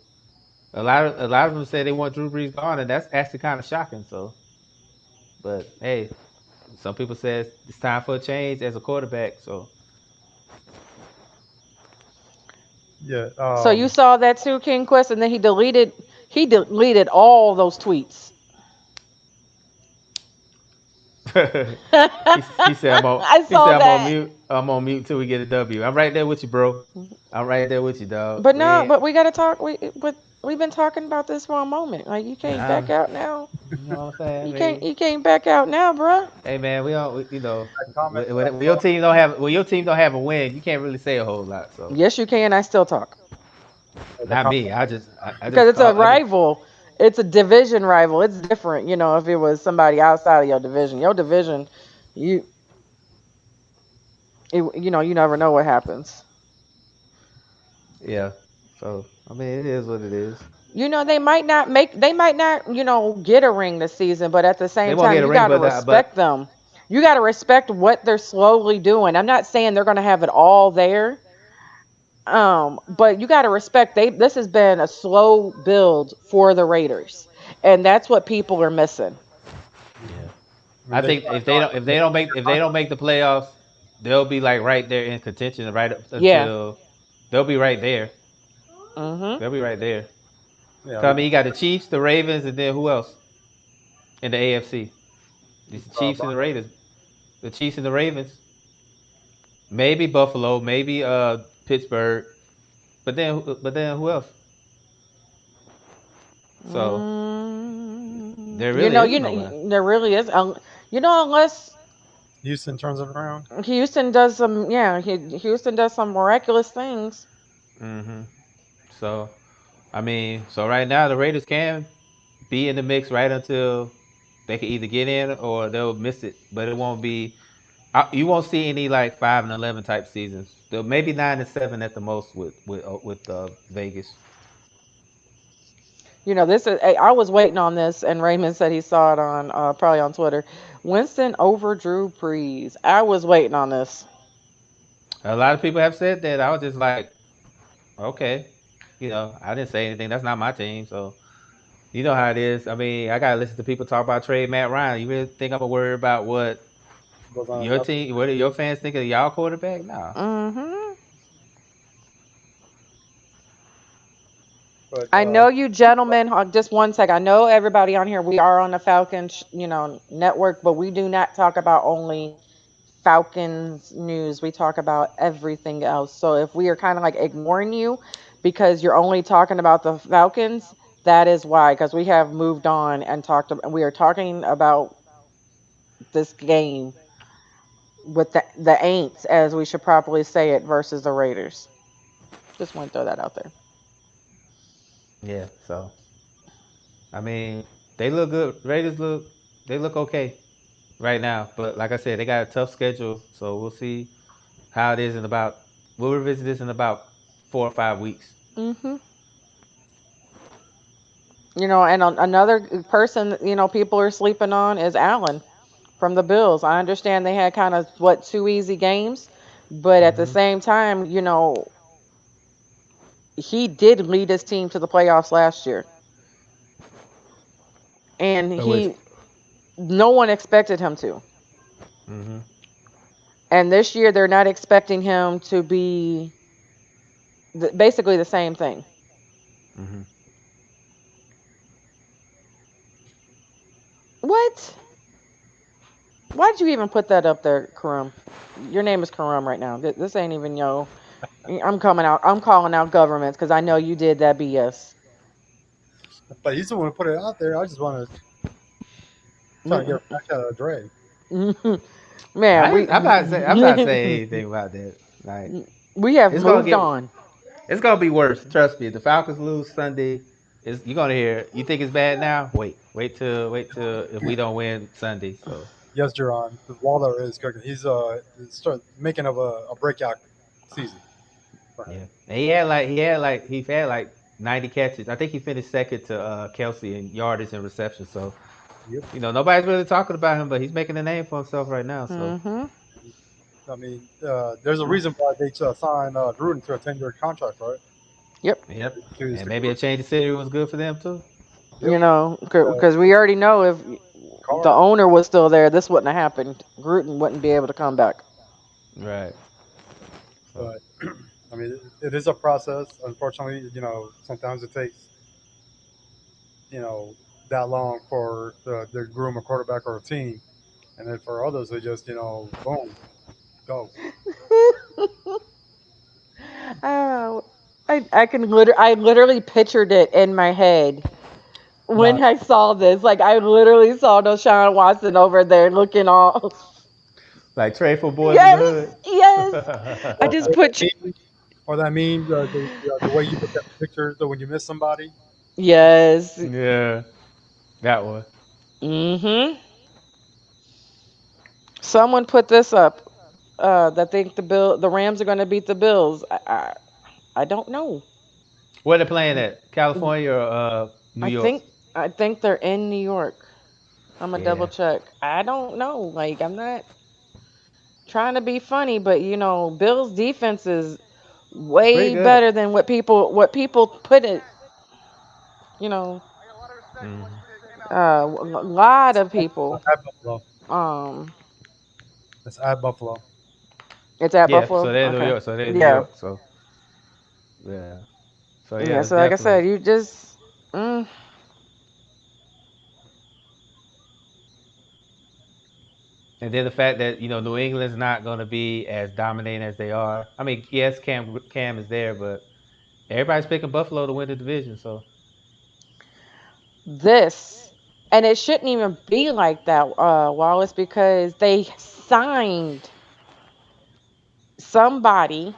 a lot of them say they want Drew Brees gone, and that's actually kind of shocking. So, but hey, some people say it's time for a change as a quarterback. So Yeah. So you saw that too, King Quest, and then he deleted all those tweets. he said I'm on I he said saw I'm on that. mute. I'm on mute until we get a W. I'm right there with you, bro. I'm right there with you, dog. But We no, ain't, but we gotta talk. We've been talking about this for a moment. Like you can't nah, back out now. you know what I'm saying? I You can't mean, you can't back out now, bruh. hey man, we all you know that comment when your team don't have when your team don't have a win, you can't really say a whole lot. So Yes, you can. I still talk the not comment me. I because just it's a call I just rival. It's a division rival. It's different, if it was somebody outside of your division, you you never know what happens. yeah. So I mean, it is what it is. They might not get a ring this season, but at the They same won't time, get a you ring, got to but respect them. You got to respect what they're slowly doing. I'm not saying they're going to have it all there, but you got to respect this has been a slow build for the Raiders, and that's what people are missing. yeah. I mean, I they think signed on. if they don't make the playoffs, they'll be like right there in contention right up Yeah. until they'll be right there. Mhm. They'll be right there. Yeah, 'Cause, I mean, you got the Chiefs, the Ravens, and then who else in the AFC? It's the Chiefs and the Broncos. Raiders. The Chiefs and the Ravens. Maybe Buffalo, maybe Pittsburgh, but then who else? So Mm, there really isn't nobody. there really is. Unless Houston turns it around. Houston does some miraculous things. hmm So I mean, so right now the Raiders can be in the mix right until they can either get in or they'll miss it, but it won't be. You won't see any like 5-11 type seasons. Maybe 9-7 at the most with Vegas. This is. I was waiting on this, and Raymond said he saw it on probably on Twitter. Winston over Drew Brees. I was waiting on this. A lot of people have said that. I was just like, okay, I didn't say anything. That's not my team, so you know how it is. I mean, I gotta listen to people talk about trade Matt Ryan. You really think I'm gonna worry about what Goes on your another. team, what do your fans think of y'all quarterback? Nah. Hmm. But I know you gentlemen. Just one sec. I know everybody on here. We are on the Falcons, network, but we do not talk about only Falcons news. We talk about everything else. So if we are kind of like ignoring you because you're only talking about the Falcons, that is why. Because we have moved on and talked. We are talking about this game with the Aints, as we should properly say it, versus the Raiders. Just want to throw that out there. Yeah. So I mean, they look good. They look okay right now. But like I said, they got a tough schedule, so we'll see how it is in about. We'll revisit this in about 4 or 5 weeks. Hmm. And another person, people are sleeping on is Allen from the Bills. I understand they had kind of two easy games, but at the hmm same time, he did lead his team to the playoffs last year, and Which, no one expected him to. hmm And this year, they're not expecting him to be basically the same thing. hmm What? Why did you even put that up there, Karam? Your name is Karam right now. This ain't even yo. I'm coming out. I'm calling out governments because I know you did that BS. But he's the one who put it out there. I just want to try to get a back out of Dre. Man, I'm not saying anything about that. Like we have it's gonna moved get on. it's gonna be worse. Trust me. If the Falcons lose Sunday, you're gonna hear. You think it's bad now? Wait till if we don't win Sunday. So Yes, Jerron. Waller is cooking. He's start making of a breakout season for him. yeah, and he had like 90 catches. I think he finished second to Kelsey in yardage and reception. So Yep. nobody's really talking about him, but he's making a name for himself right now. So Hmm. I mean, there's a reason why they signed Gruden to a 10-year contract, right? Yep. yep, Choose and the maybe a Gruden. change of scenery was good for them too. Yep. Because we already know if the Carr. owner was still there, this wouldn't have happened. Gruden wouldn't be able to come back. Right. So But I mean, it is a process. Unfortunately, sometimes it takes you know that long for the groom a quarterback or a team, and then for others, they just boom, go. Oh, I literally pictured it in my head when Not I saw this. Like I literally saw Deshaun Watson over there looking all. like trade for boys in the Yes, hood. yes. I or, just or put. that meme, or that meme, the way you look at the pictures, when you miss somebody. Yes. Yeah, that one. Mm-hmm. Someone put this up. That think the Rams are going to beat the Bills. I don't know. Where they playing at? California or New I York? think I think they're in New York. I'm gonna double Yeah, check. I don't know. Like I'm not trying to be funny, but Bill's defense is it's pretty way good. better than what people put it. You know, Mhm. a lot of people. At Buffalo. Um, It's at Buffalo. it's at Yeah, Buffalo. so they're in New Okay. York. So they're in New Yeah. York. So yeah. So Yeah. yeah, So like I definitely. said, you just. Mm, And then the fact that New England's not going to be as dominating as they are. I mean, yes, Cam is there, but everybody's picking Buffalo to win the division. So this, and it shouldn't even be like that, Wallace, because they signed somebody.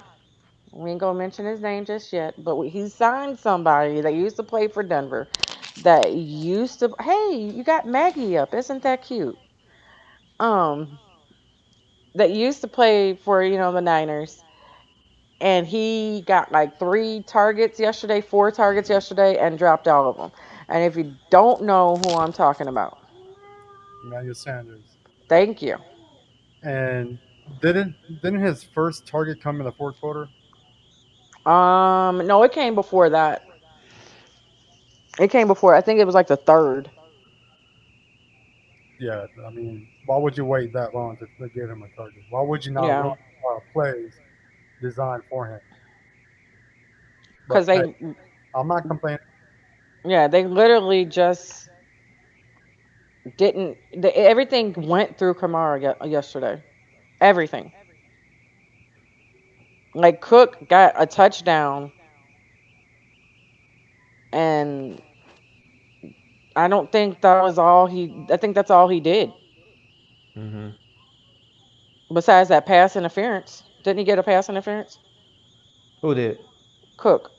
We ain't gonna mention his name just yet, but he signed somebody that used to play for Denver. That used to. Hey, you got Maggie up, isn't that cute? Um, that used to play for the Niners, and he got like 3 targets yesterday, 4 targets yesterday, and dropped all of them. And if you don't know who I'm talking about, Emmanuel Sanders. thank you. And didn't his first target come in the fourth quarter? No, it came before that. It came before. I think it was like the third. Yeah, I mean, why would you wait that long to give him a target? Why would you not Yeah, run plays designed for him? But because hey, they, I'm not complaining. yeah, they literally just didn't. Everything went through Kamara yesterday. Everything. Like Cook got a touchdown, and I don't think that was all he. I think that's all he did. hmm Besides that pass interference, didn't he get a pass interference? who did? Cook.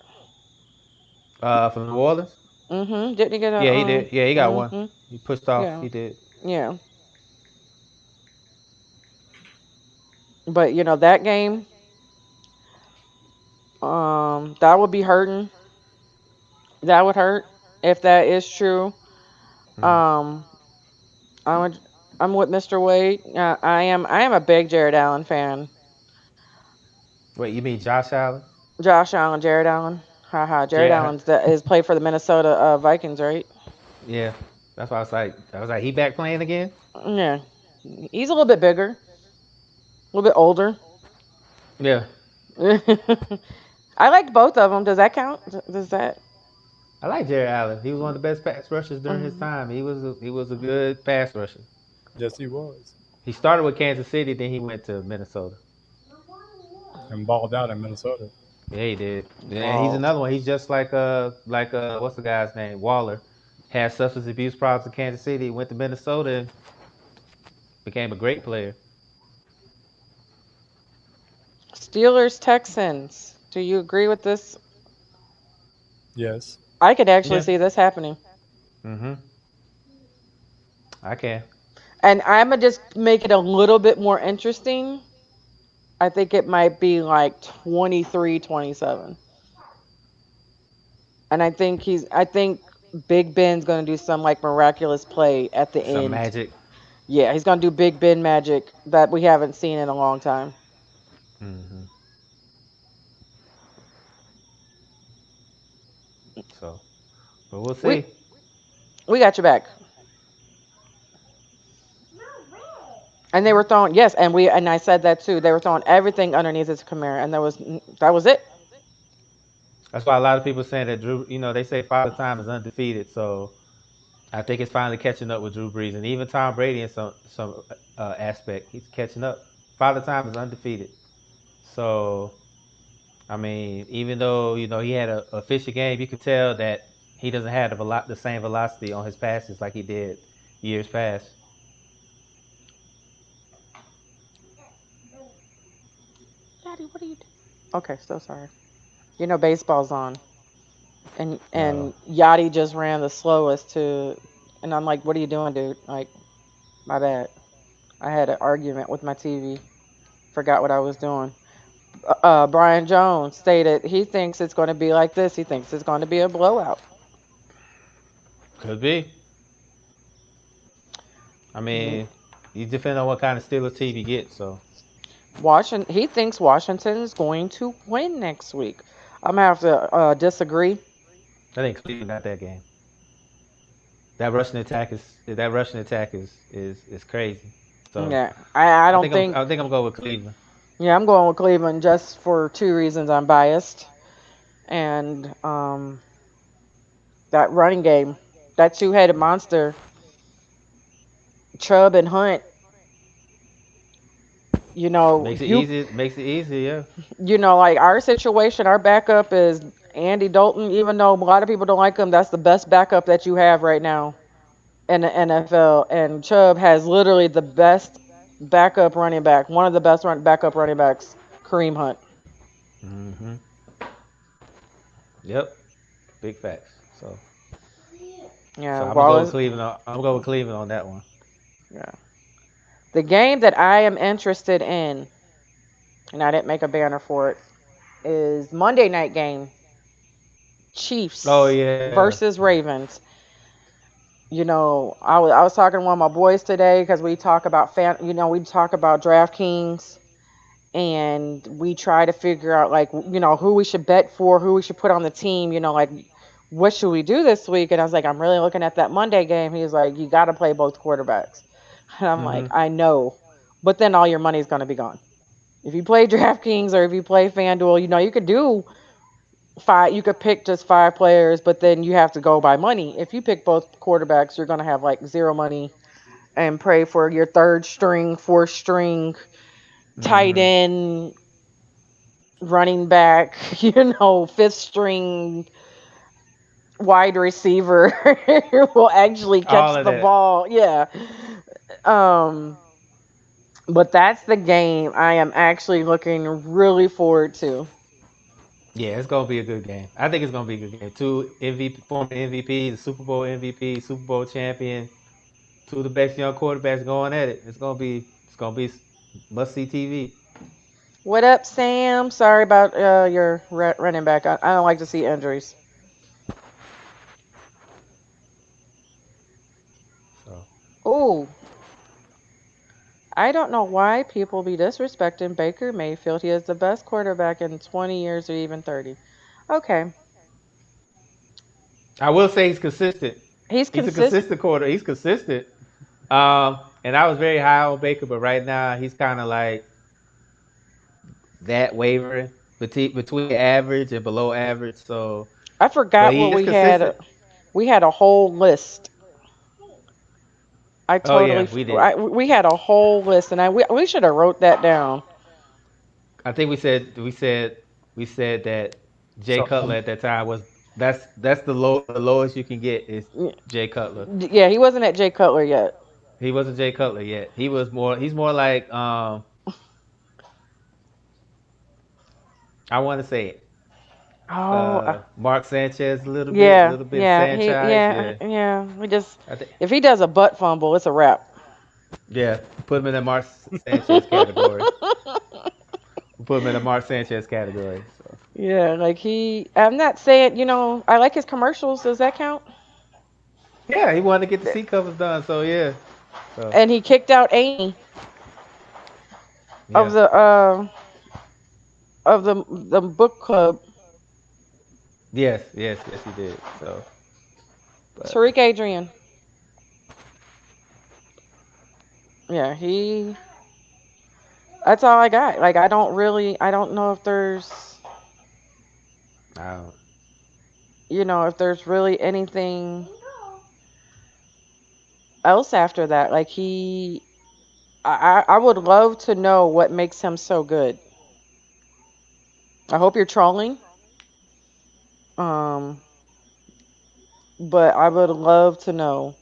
From New Orleans? Didn't he get a Yeah, he did. Yeah, he got one. He pushed off. Yeah. He did. Yeah. But that game, that would be hurting. That would hurt if that is true. Mm. Um, I'm a, I'm with Mr. Wade. I am a big Jared Allen fan. Wait, you mean Josh Allen? Josh Allen, Jared Allen. Haha, Jared Yeah, Allen's that is played for the Minnesota Vikings, right? yeah. That's why I was like, he back playing again? Yeah. He's a little bit bigger, a little bit older. Yeah. I liked both of them. Does that count? Does that? I like Jerry Allen. He was one of the best pass rushers during his Mhm. time. He was a good pass rusher. Yes, he was, He started with Kansas City, then he went to Minnesota. and balled out in Minnesota. Yeah, he did. And he's Wow. another one. He's just like what's the guy's name? Waller. Had substance abuse problems in Kansas City, went to Minnesota and became a great player. Steelers Texans. Do you agree with this? Yes. I could actually Yeah. see this happening. Mm-hmm. I can. And I'm gonna just make it a little bit more interesting. I think it might be like 23-27. And I think Big Ben's gonna do some like miraculous play at the Some end. magic. Yeah, he's gonna do Big Ben magic that we haven't seen in a long time. Mm-hmm. So, but we'll We see. we got your back. And they were throwing, yes, and I said that too. They were throwing everything underneath his Camaro, and that was it. That's why a lot of people saying that Drew. They say Father Time is undefeated. So I think it's finally catching up with Drew Brees and even Tom Brady in some aspect. He's catching up. Father Time is undefeated. So I mean, even though he had a efficient game, you could tell that he doesn't have the same velocity on his passes like he did years past. Daddy, what are you doing? Okay, so sorry. Baseball's on, and No, Yachty just ran the slowest and I'm like, what are you doing, dude? Like, my bad. I had an argument with my TV. Forgot what I was doing. Brian Jones stated he thinks it's going to be like this. He thinks it's going to be a blowout. could be. I mean, you depend on what kind of Steelers team you get. So Washington. He thinks Washington is going to win next week. I'm gonna have to disagree. I think Cleveland got that game. That rushing attack is crazy. So Yeah, I I don't think I'm think. I think I'm going with Cleveland. Yeah, I'm going with Cleveland just for two reasons. I'm biased, and that running game, that two-headed monster, Chubb and Hunt. You know, Makes it you easy. Makes it easy. Yeah. like our situation, our backup is Andy Dalton. Even though a lot of people don't like him, that's the best backup that you have right now in the NFL. And Chubb has literally the best backup running back, one of the best backup running backs, Kareem Hunt. Mm-hmm. Yep. Big facts. So Yeah, I'm gonna go with Wallace. Cleveland. I'm gonna go with Cleveland on that one. Yeah. The game that I am interested in, and I didn't make a banner for it, is Monday night game, Oh Chiefs yeah. versus Ravens. I was talking to one of my boys today because we talk about DraftKings and we try to figure out like who we should bet for, who we should put on the team. Like what should we do this week? And I was like, I'm really looking at that Monday game. He was like, you got to play both quarterbacks, and I'm like, Mm-hmm. I know, but then all your money's gonna be gone. If you play DraftKings or if you play FanDuel, you could do five. You could pick just five players, but then you have to go by money. If you pick both quarterbacks, you're gonna have like zero money and pray for your third string, fourth string, tight Mm-hmm. end, running back, fifth string wide receiver will actually All catch of the that. ball. Yeah. Um, but that's the game I am actually looking really forward to. Yeah, it's gonna be a good game. I think it's gonna be a good game. Two MVP, former MVP, the Super Bowl MVP, Super Bowl champion, two of the best young quarterbacks going at it. It's gonna be must see TV. What up, Sam? Sorry about your running back. I don't like to see injuries. So Oh, I don't know why people be disrespecting Baker Mayfield. He is the best quarterback in 20 years or even 30. Okay. I will say he's consistent. He's He's a consistent. consistent quarter. He's consistent. And I was very high on Baker, but right now he's kind of like that wavering between average and below average. So, I but forgot he what is we had. consistent. We had a whole list. Oh yeah, we did. We had a whole list, and we should have wrote that down. I think we said we said that Jay So Cutler at that time was that's the lowest you can get is Jay Cutler. Yeah, he wasn't at Jay Cutler yet. He wasn't Jay Cutler yet. He's more like I want to say it. Oh, Mark Sanchez a yeah, little bit yeah, Sanchez, yeah. yeah. We just I think if he does a butt fumble, it's a wrap. yeah, put him in the Mark Sanchez category. Put him in the Mark Sanchez category. So Yeah, like I'm not saying, I like his commercials. Does that count? yeah, he wanted to get the seat covers done. So yeah, so And he kicked out Amy of yeah, the book club. yes, he did. So, but Tariq Adrian. Yeah, he. That's all I got. Like I don't know if I don't. if there's really anything else after that. Like I would love to know what makes him so good. I hope you're trolling. Um, but I would love to know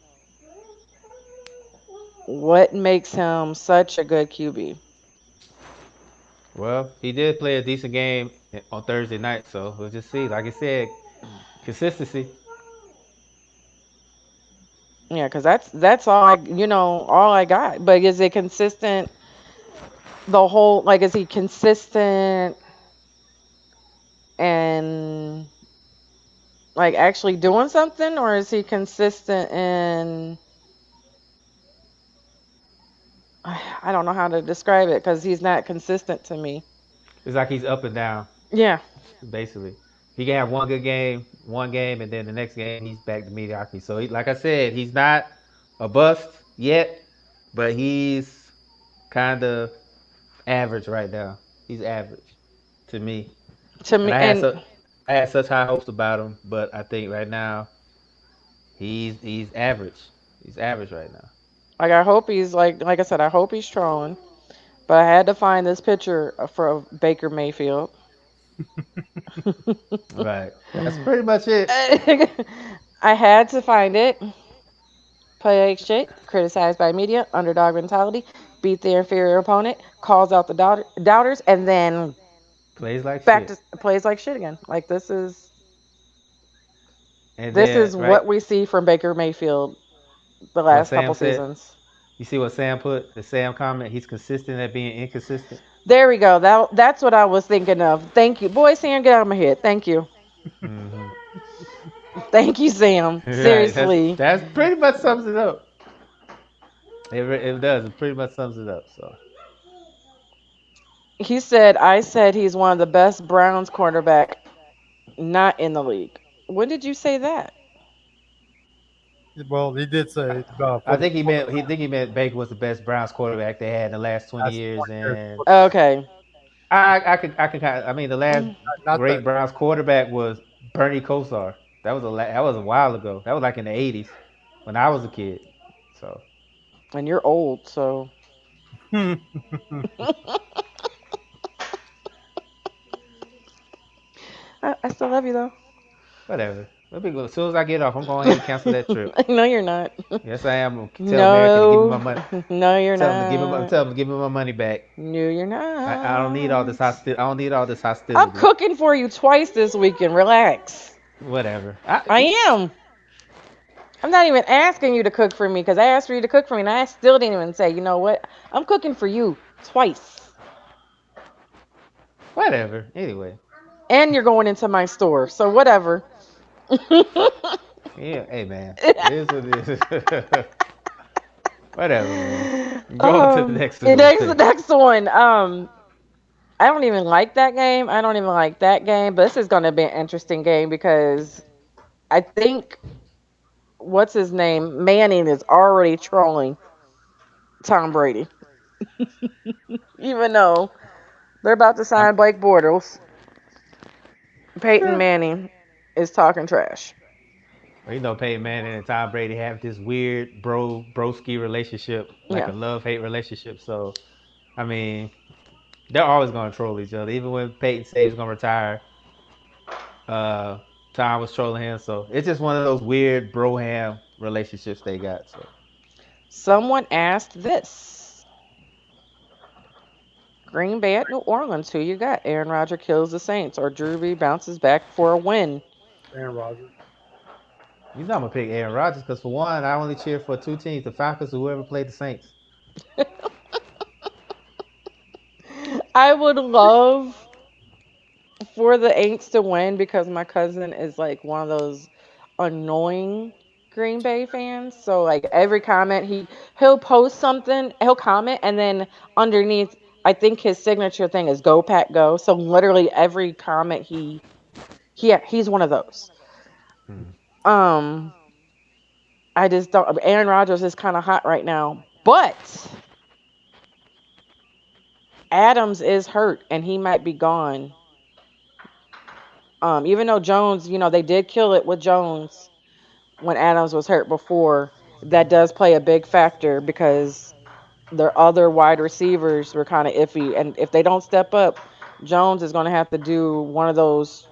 what makes him such a good QB. Well, he did play a decent game on Thursday night, so we'll just see. Like I said, consistency. Yeah, because that's all I got. But is it consistent the whole like is he consistent and like actually doing something, or is he consistent in I don't know how to describe it because he's not consistent to me. It's like he's up and down, Yeah, basically. He can have one good game, one game, and then the next game he's back to mediocrity. So, like I said, he's not a bust yet, but he's kind of average right now. He's average to me, to and me, and I had such high hopes about him, but I think right now he's average. He's average right now. like I hope he's like I said, I hope he's trolling. But I had to find this picture for Baker Mayfield. Right. That's pretty much it. I had to find it. Play like shit, criticized by media, underdog mentality, beat the inferior opponent, calls out the doubters, and then Plays like back shit. to plays like shit again. Like And this then is right, what we see from Baker Mayfield the what last Sam couple said. seasons. You see what Sam put? The Sam comment. He's consistent at being inconsistent. There we go. That's what I was thinking of. Thank you, boy. Sam, get out of my head. Thank you, Hmm. thank you, Sam. Right. Seriously, That's pretty much sums it up. It does. It pretty much sums it up. So he said. I said he's one of the best Browns quarterback not in the league. When did you say that? well, he did say I for the think he meant Baker was the best Browns quarterback they had in the last 20 last years, 20 years. and Okay. I could kind of, I mean the last Mm. Not great that. Browns quarterback was Bernie Kosar. That was a while ago. That was like in the 80s when I was a kid. So And you're old, so I still love you though. whatever. Let me go. As soon as I get off, I'm going ahead and cancel that trip. No, you're not. Yes, I am. I'm gonna tell America to give me my No, money. no, you're not. Tell them to give me my money back. No, you're I don't need all not. this hostility. I don't need all this I'm hostility. cooking for you twice this weekend. Relax. Whatever. I am. I'm not even asking you to cook for me because I asked for you to cook for me and I still didn't even say, you know what? I'm cooking for you twice. Whatever. Anyway. And you're going into my store. So whatever. Yeah. Hey man. It is what it is. Whatever, man. Go on to the next And one. the next one. I don't even like that game. I don't even like that game. But this is going to be an interesting game because I think what's his name Manning is already trolling Tom Brady, even though they're about to I'm, sign Blake Bortles. Peyton yeah. Manning is talking trash. Well, you know, Peyton Manning and Tom Brady have this weird broski relationship, like a Yeah. love hate relationship. So, I mean, They're always gonna troll each other. Even when Peyton said he's gonna retire, uh, Tom was trolling him. So it's just one of those weird broham relationships they got. So Someone asked this. Green Bay at New Orleans. Who you got? Aaron Rodgers kills the Saints or Drew Brees bounces back for a win? Aaron Rodgers. you know I'm gonna pick Aaron Rodgers because for one, I only cheer for two teams: the Falcons or whoever played the Saints. I would love for the Aints to win because my cousin is like one of those annoying Green Bay fans. So like every comment he'll post something, he'll comment, and then underneath, I think his signature thing is "Go Pack Go." So literally every comment he's one of those. Hmm. Um, I just don't. Aaron Rodgers is kind of hot right now, but Adams is hurt and he might be gone. Even though Jones, they did kill it with Jones when Adams was hurt before. That does play a big factor because their other wide receivers were kind of iffy, and if they don't step up, Jones is going to have to do one of those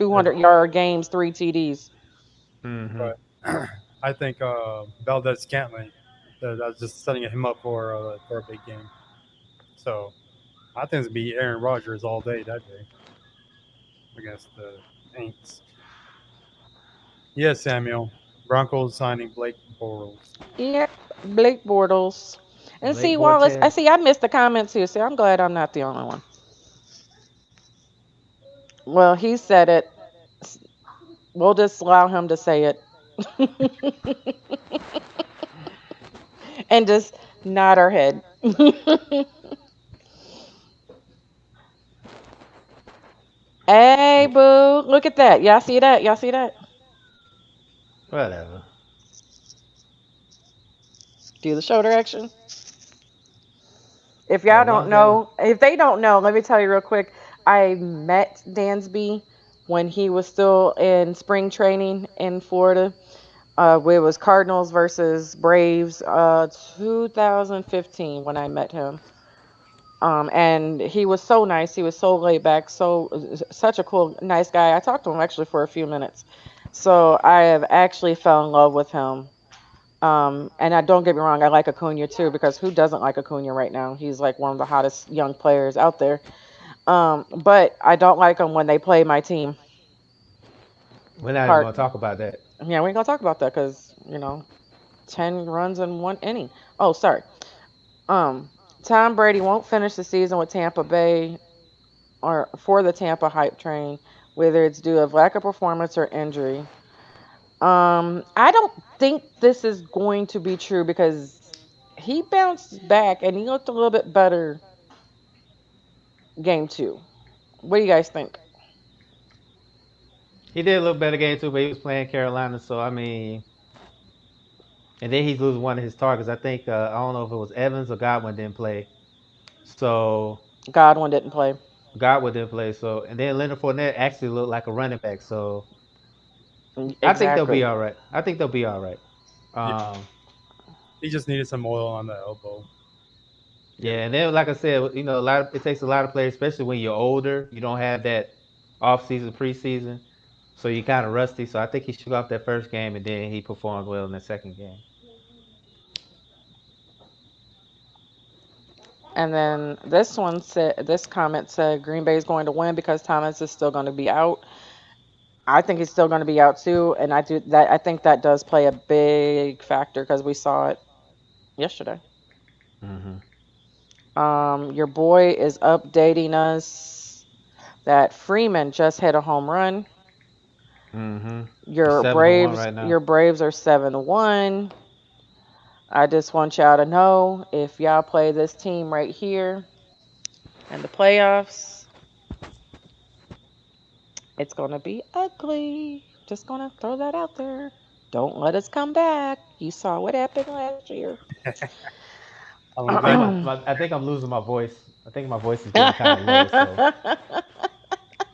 Yeah, 200-yard games, 3 TDs. Mm-hmm. but I think Valdez Scantling, that's just setting him up for a big game. So I think it's gonna be Aaron Rodgers all day that day against the Aints. Yes, Samuel. Broncos signing Blake Bortles. Yep, Blake Bortles. And see, Blake Wallace, I Bortles. see I missed the comment too. See, I'm glad I'm not the only one. Well, he said it. We'll just allow him to say it. And just nod our head. Hey, boo. Look at that. Y'all see that? Y'all see that? Whatever. Do the shoulder action. If As y'all long don't as they don't. know, if they don't know, let me tell you real quick. I met Dansby when he was still in spring training in Florida. It was Cardinals versus Braves, 2015 when I met him. And he was so nice. He was so laid back, such a cool, nice guy. I talked to him actually for a few minutes. So I have actually fell in love with him. And I don't get me wrong, I like Acuna too because who doesn't like Acuna right now? He's like one of the hottest young players out there. But I don't like them when they play my team. We're not even Card. gonna talk about that. Yeah, we ain't gonna talk about that because 10 runs in one inning. Oh, sorry. Um, Tom Brady won't finish the season with Tampa Bay or for the Tampa hype train, whether it's due of lack of performance or injury. I don't think this is going to be true because he bounced back and he looked a little bit better game two. What do you guys think? He did a little better game too, but he was playing Carolina, so I mean, and then he's losing one of his targets. I think I don't know if it was Evans or Godwin didn't play. So Godwin didn't play. Godwin didn't play. So and then Leonard Fournette actually looked like a running back. So I think they'll be Exactly. all right. I think they'll be all right. Yeah, Um, he just needed some oil on the elbow. Get yeah, it. and then like I said, a lot of it takes a lot of players, especially when you're older. You don't have that off season, preseason, so you're kind of rusty. So I think he shook off that first game, and then he performed well in the second game. And then this comment said Green Bay is going to win because Thomas is still going to be out. I think he's still going to be out too, and I think that does play a big factor because we saw it yesterday. Mm-hmm. Your boy is updating us that Freeman just hit a home run. Mm-hmm. It's Your 7-1 Braves, right now. your Braves are 7-1. I just want y'all to know if y'all play this team right here in the playoffs, it's gonna be ugly. Just gonna throw that out there. Don't let us come back. You saw what happened last year. I'm I think glad. I think I'm losing my voice. I think my voice is getting kind of low, so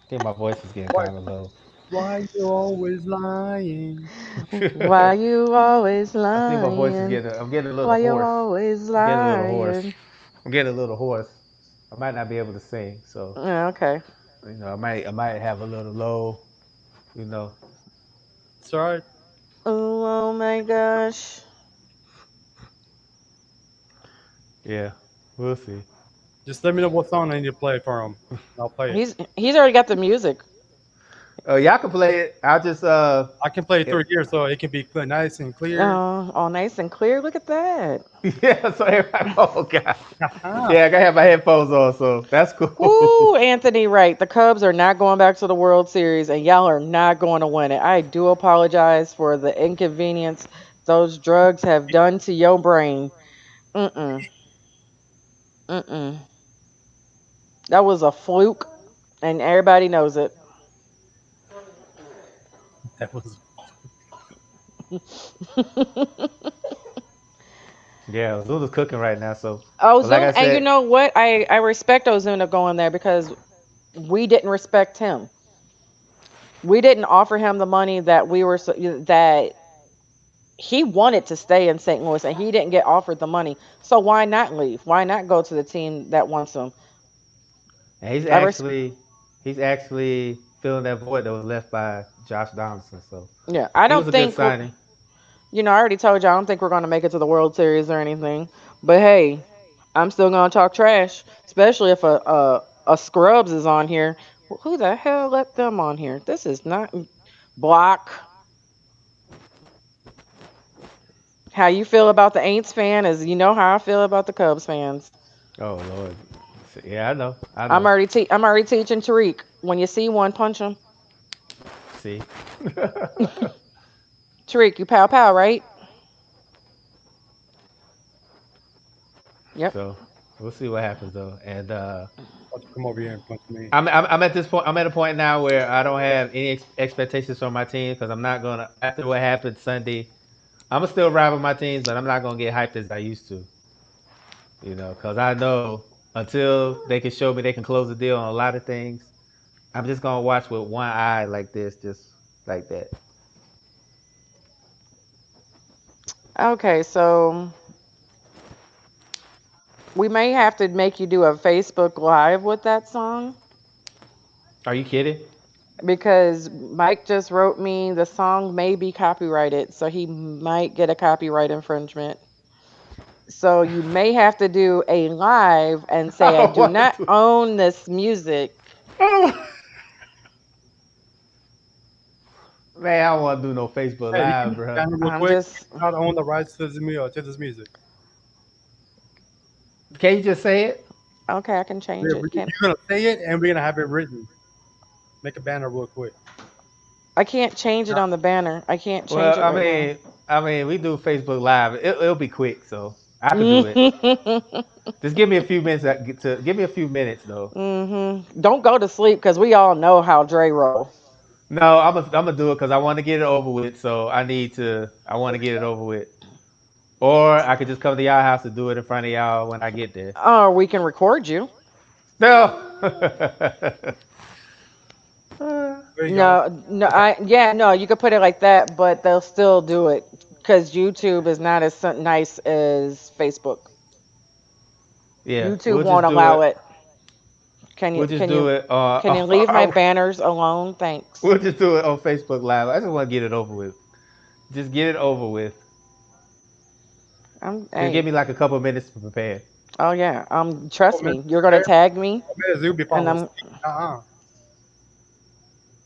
I think my voice is getting Why? kind of low. Why you always lying? Why you always I think my voice is lying? getting. I'm getting a little Why you hoarse. always I'm getting a little hoarse. lying? I'm getting a little hoarse. I might not be able to sing, so Yeah, okay. I might have a little low, you know. It's all right. Oh my gosh. Yeah, we'll see. Just let me know what song I need to play for him. I'll play it. He's already got the music. Y'all can play it. I'll just I can play it if, through here so it can be nice and clear. All nice and clear. Look at that. yeah. So everybody, oh god, Ah, yeah, I gotta have my headphones on, so that's cool. Woo, Anthony, right. The Cubs are not going back to the World Series, and y'all are not going to win it. I do apologize for the inconvenience those drugs have done to your brain. Mm-mm. Mm-mm. That was a fluke, and everybody knows it. that was Yeah, Lulu's cooking right now, so but like I Ozuna, and you said, know what? I respect Ozuna going there because we didn't respect him. We didn't offer him the money that that he wanted to stay in St. Louis, and he didn't get offered the money. So why not leave? Why not go to the team that wants him? and he's I res- actually he's actually filling that void that was left by Josh Donaldson. So yeah, I he was don't a good think we're. signing. I already told you I don't think we're going to make it to the World Series or anything. But hey, I'm still going to talk trash, especially if a Scrubs is on here. Who the hell let them on here? This is not block. How you feel about the Aints fan is you know how I feel about the Cubs fans. Oh Lord, yeah, I know, I I'm know. already I'm already teaching Tariq. When you see one, punch him. See, Tariq, you pow pow, right? Yep. so we'll see what happens though. And about to come over here and punch me. I'm at this point. I'm at a point now where I don't have any expectations from my team because I'm not gonna after what happened Sunday. I'm gonna still ride with my teams, but I'm not gonna get hyped as I used to. Because I know until they can show me they can close the deal on a lot of things, I'm just gonna watch with one eye like this, just like that. Okay, so we may have to make you do a Facebook Live with that song Are you kidding? because Mike just wrote me the song may be copyrighted, so he might get a copyright infringement. So you may have to do a live and I say, I don't do want to not do. own this music. I don't, man, I don't want to do no Facebook Hey, you can Live, make bro. a banner real I'm quick. just, I don't own the rights to this music. Can you just say it? okay, I can change it. You're gonna say it, and we're gonna have it written. Make a banner real quick. I can't change it Now, on the banner. I can't change Well, it right now. I mean, we do Facebook Live. It'll be quick, so I could do it. Just give me a few minutes. To give me a few minutes though. Don't go to sleep because we all know how Dre roll. No, I'm gonna do it because I want to get it over with. So I need to. I want to get it over with. Or I could just come to y'all house and do it in front of y'all when I get there. Or we can record you. No. there you go. No, no, yeah, no, you could put it like that, but they'll still do it because YouTube is not as nice as Facebook. yeah, YouTube won't allow it. Can you We'll just can do you it. can you leave my banners alone? Thanks. We'll just do it on Facebook Live. I just want to get it over with. Just get it over with. Just give Hey, me like a couple minutes to prepare. oh yeah, Oh trust man, me, you're gonna tag me, you'll be and falling asleep.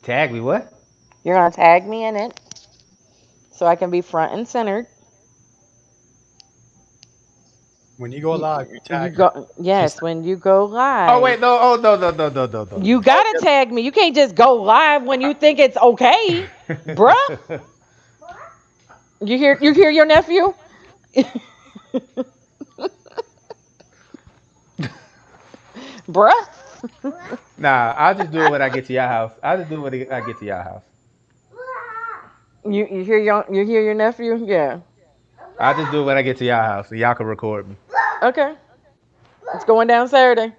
Tag me what? you're gonna tag me in it so I can be front and centered. When you go You, live, you you tag her. go, She yes, said, when you go Oh live. wait, no. Oh no, no, no, no, no, no, no, You no. "Oh, gotta yes, tag me. You can't just go live when you think it's okay, bruh. You hear your nephew, bruh. Nah, I'll just do it when I get to your house. I'll just do it when I get to your house. You hear your nephew? Yeah. I'll just do it when I get to your house, so y'all can record me. Okay. It's going down Saturday.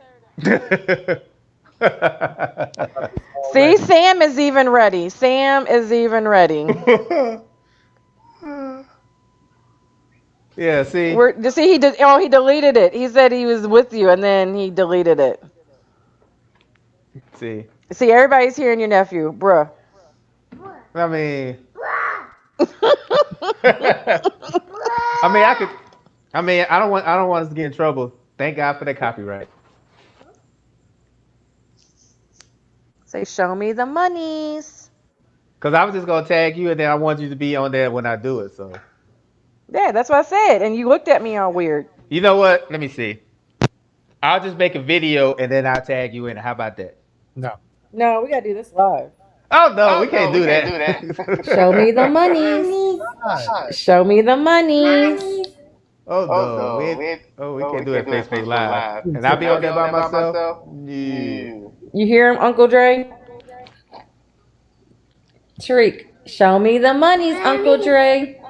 See, already." Sam is even ready. Sam is even ready. Yeah, see, Where to see he did? Oh, he deleted it. He said he was with you, and then he deleted it. see. See, everybody's hearing your nephew, bruh. I mean, I mean, I could. I mean, I don't want us to get in trouble. Thank God for that copyright. Say, show me the monies. Cause I was just gonna tag you, and then I want you to be on there when I do it. So Yeah, that's what I said, and you looked at me all weird. you know what? Let me see. I'll just make a video and then I'll tag you in it. How about that? No. No, we gotta do this live. Oh no, we Oh can't no, we do can't that. do that. Show me the monies. Hi. Show me the monies. Oh Oh no, no, we we oh can't we do can't that do that Facebook Facebook Live, Live. and I'll be And I'll on be there on by there by myself. myself. No. No. You hear him, Uncle Dre? Tariq, show me the monies, Uncle Dre.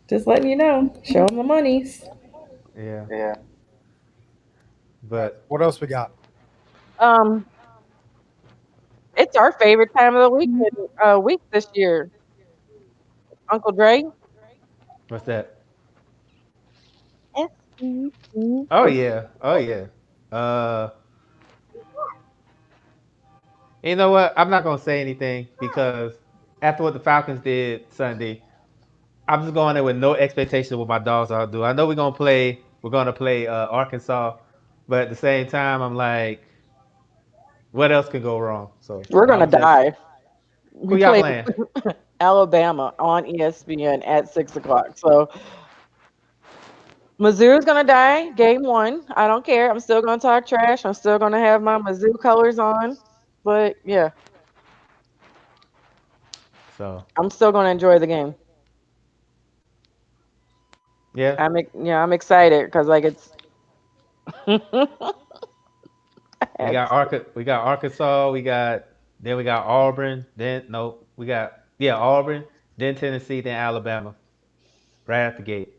Just letting you know. Show him the monies. Yeah, Yeah. All right. but What else we got? Um, it's our favorite time of the week this year. Uncle Dre. what's that? S-E-E. Oh yeah, oh yeah. Uh, you know what? I'm not gonna say anything because after what the Falcons did Sunday, I'm just going there with no expectation of what my dogs are do. I know We're gonna play Arkansas, but at the same time, I'm like, what else can go wrong? So We're gonna I'm just die. who We y'all play playing? Alabama on ESPN at 6 o'clock. So Mizzou's gonna die. Game one. I don't care. I'm still gonna talk trash. I'm still gonna have my Mizzou colors on. But yeah, So I'm still gonna enjoy the game. yeah, I'm excited because like it's we got Arkansas, we got Auburn, then no, we got Auburn, then Tennessee, then Alabama, right at the gate.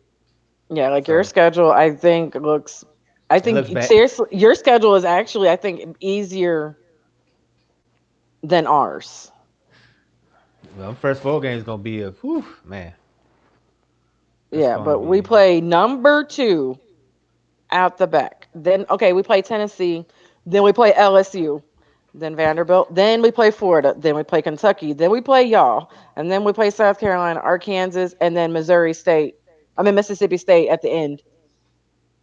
yeah, like your So schedule I think looks I it looks think bad. seriously your schedule is actually I think easier than ours. Well, first four games gonna be a whew, man. That's Yeah, gonna but we be play number 2 out the back. Then okay, we play Tennessee, then we play LSU, then Vanderbilt, then we play Florida, then we play Kentucky, then we play y'all, and then we play South Carolina, Arkansas, and then Missouri State. I mean Mississippi State at the end.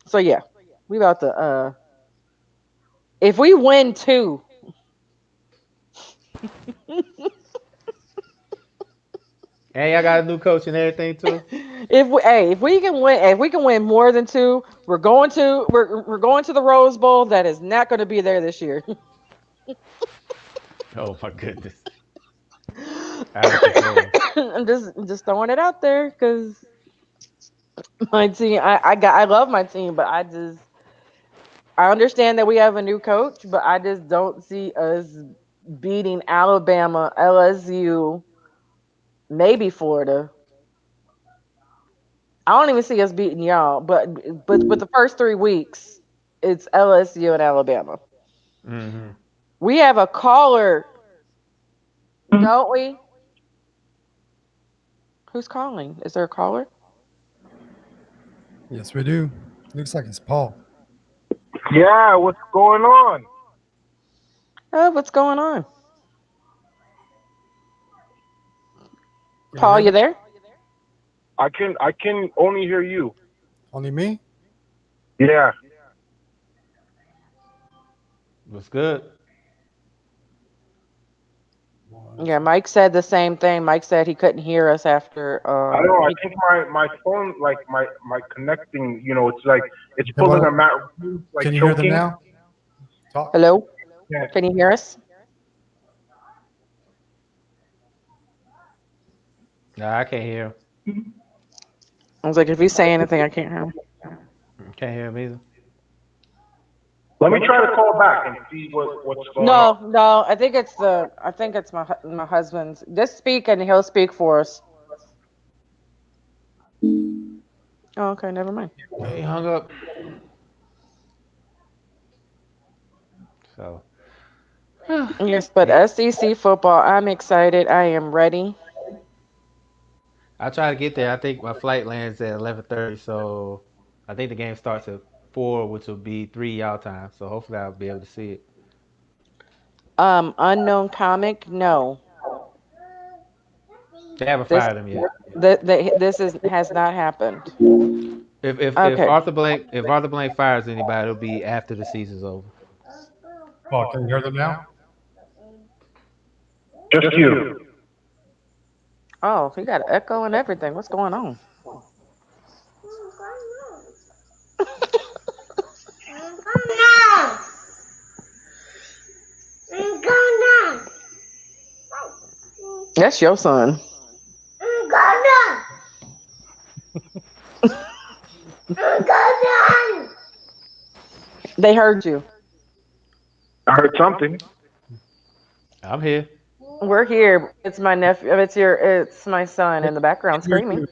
So yeah, we about to if we win two, and y'all got a new coach and everything too. if we can win more than two, we're going to the Rose Bowl. That is not going to be there this year. Oh my goodness, out of control. I'm just throwing it out there because my team. I love my team, but I understand that we have a new coach, but I just don't see us beating Alabama, LSU, maybe Florida. I don't even see us beating y'all, but the first 3 weeks, it's LSU and Alabama. Hmm. We have a caller, don't we? Who's calling? Is there a caller? Yes, we do. Looks like it's Paul. Yeah, what's going on? Oh, what's going on? Can you Paul, hear you me? there? I can only hear you. Only me? Yeah. What's good? Yeah, Mike said the same thing. Mike said he couldn't hear us after I don't know. I think my phone, like my connecting, it's like it's Okay, pulling well, a mat, like can you hear them choking. now? Talk. Hello? Yeah. Can you hear us? Nah, I can't hear I was like, if you say anything, I can't hear him. him. Can't hear him either. Let me try to call back and see what's going on. No, I think it's my husband's. Just speak and he'll speak for us. Oh, okay, never mind. He hung up. So Yes, but SEC football, I'm excited. I am ready. I try to get there. I think my flight lands at 11:30, so I think the game starts at 4, which will be 3 y'all time. So hopefully I'll be able to see it. Unknown comic, no. They haven't This fired him yet. this is has not happened. If Okay. Arthur Blank fires anybody, it'll be after the season's over. Oh, can you hear them now? Just you. Oh, he got echo and everything. What's going on? That's your son. They heard you. I heard something. I'm here. We're here. It's my nephew. It's my son in the background screaming.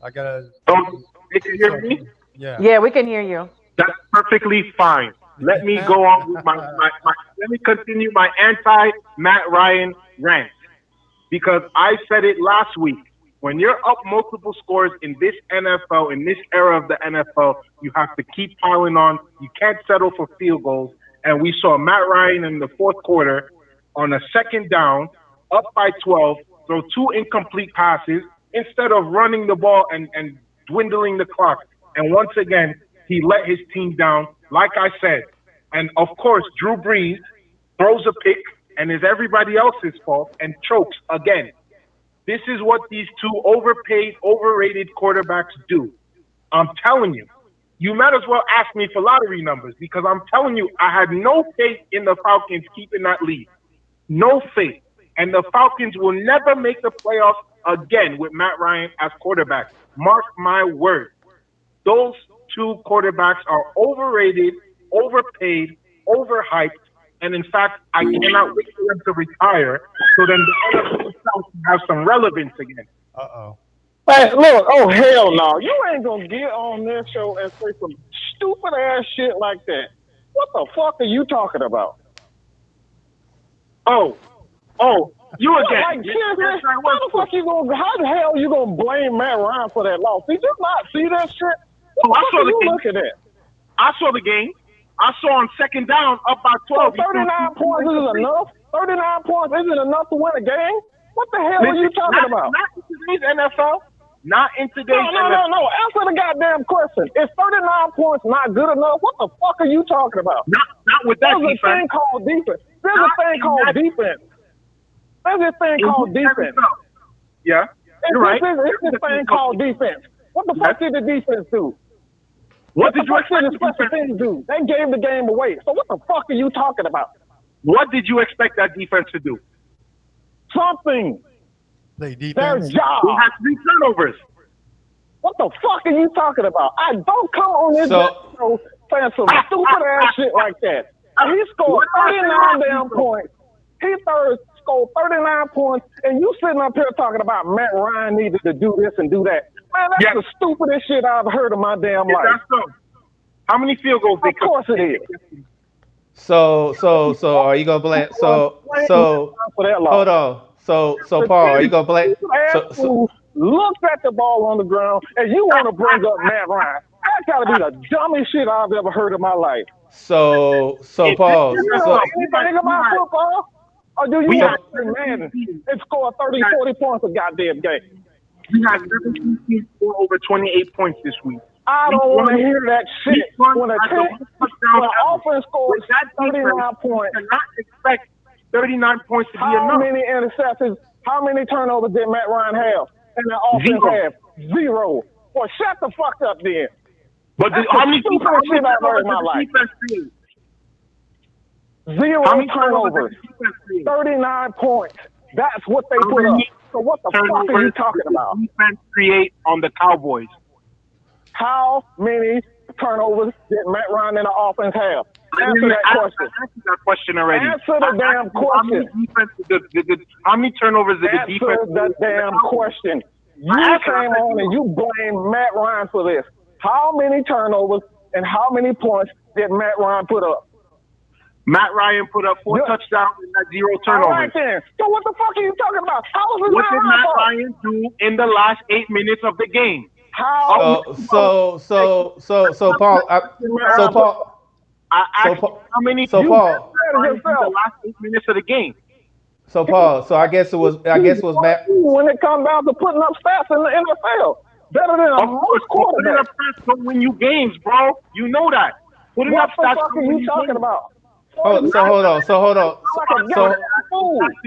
I gotta. Oh, you can hear So, me? yeah. Yeah, we can hear you. That's perfectly fine. Let me go on with let me continue my anti Matt Ryan rant because I said it last week. When you're up multiple scores in this NFL, in this era of the NFL, you have to keep piling on. You can't settle for field goals. And we saw Matt Ryan in the fourth quarter on a second down, up by 12, throw two incomplete passes instead of running the ball and dwindling the clock. And once again, he let his team down, like I said. And of course, Drew Brees throws a pick and is everybody else's fault and chokes again. This is what these two overpaid, overrated quarterbacks do. I'm telling you. You might as well ask me for lottery numbers because I'm telling you, I had no faith in the Falcons keeping that lead. No faith. And the Falcons will never make the playoffs again with Matt Ryan as quarterback. Mark my word. Those two quarterbacks are overrated, overpaid, overhyped, and in fact, I cannot wait for them to retire so then the NFL South can have some relevance again. Uh-oh. Hey, look, oh hell no. You ain't gonna get on this show and say some stupid ass shit like that. What the fuck are you talking about? Oh, you What, again. like seriously, how the hell you gonna blame Matt Ryan for that loss? Did you not see that shit? What the I fuck saw are the you game. looking at? I saw the game. I saw on second down up by So 12. 39 points isn't enough? 39 points isn't enough to win a game? What the hell are you talking about? Not in today's NFL. Not in today's NFL. No. Answer the goddamn question. Is 39 points not good enough? What the fuck are you talking about? Not with that There's a thing defense. called defense. There's Not a thing in called that- defense. There's a thing called defense. Yeah, you're right. It's this thing called defense. What the fuck did the defense do? What The did you fuck did the expect? special teams do? They gave the game away. So what the fuck are you talking about? What did you expect that defense to do? Something. Play Their defense. job. They had 3 turnovers. What the fuck are you talking about? I don't come on this So- show saying some stupid ass shit like that. He scored 39 damn points. He scored 39 points, and you sitting up here talking about Matt Ryan needed to do this and do that. Man, that's Yes. the stupidest shit I've heard in my damn Is life. that so? How many field goals they Of course it is. So are you gonna blame? So For that loss. hold on. So Paul, are you gonna blame? Ass who looks at the ball on the ground, and you want to bring up Matt Ryan. That gotta be the dumbest shit I've ever heard in my life. So Paul. You know anything about football? Or do you watch Madden and score 30, 40 points a goddamn game? We had 17 teams score over 28 points this week. I don't want to hear that shit. When a team, when an offense scores With that 39 points, You cannot expect 39 points to be how enough. many interceptions, how many turnovers did Matt Ryan have? And the offense have 0. Well, shut the fuck up then. But That's how the many stupidest shit I've heard in my life. defense create? 0 How many turnovers. did the defense create? 39 points. That's what they put up. So what the fuck are you talking about? Defense create on the Cowboys. How many turnovers did Matt Ryan and the offense have? Answer that question. I answered that question already. Answer the damn question. How many turnovers did the Answer defense? the damn question. You came on and you blame Matt Ryan for this. How many turnovers and how many points did Matt Ryan put up? Matt Ryan put up 4 touchdowns and had 0 turnovers. All right then. So what the fuck are you talking about? How was it What did Matt fault? Ryan do in the last 8 minutes of the game? How? Paul, I asked Paul, how many so you Paul, Matt Ryan in the last 8 minutes of the game. so I guess it was Matt. When it comes down to putting up stats in the NFL, better than Of course, most putting quarterbacks. up stats don't win you games, bro. You know that. Putting What up the stats fuck don't are win you you talking games. about? Hold on. Passing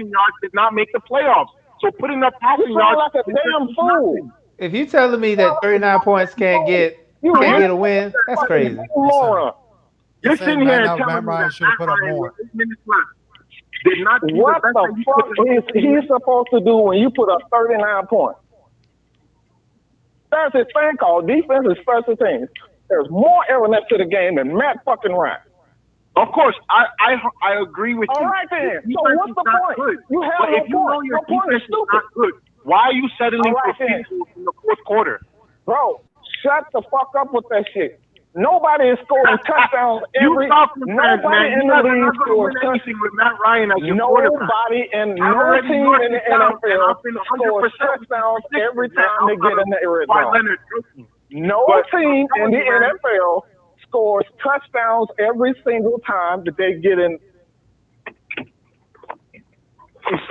yards did not make the playoffs. So putting up passing You yards sound like a damn fool. If you telling me that 39 points can't get a win, that's crazy. Moron. You're saying sitting here right and now telling Matt me Ryan that should have Matt put up Ryan more. with 8 minutes left did not do What the best the that he fuck could have is he supposed to do when you put up 39 points? That's his thing called defense and special teams. There's more elements to the game than Matt fucking Ryan. Of course, I agree with you. All right then. So Defense what's is the not point? good. You have But no if you know point. your Your point defense is is stupid. not good, why are you settling All right for then. field goals in the fourth quarter? Bro, shut the fuck up with that shit. Nobody is scoring touchdowns every. You Falcons fans, Nobody man, in you the guys are league not going to scores win touchdowns. anything with Matt Ryan as your quarterback. Nobody and I've no already team marked in the it down, and NFL I've been scores 100% touchdowns every consistent time they get in the red by zone. Leonard joking. No But team I'm in the telling you, man, NFL scores touchdowns every single time that they get in.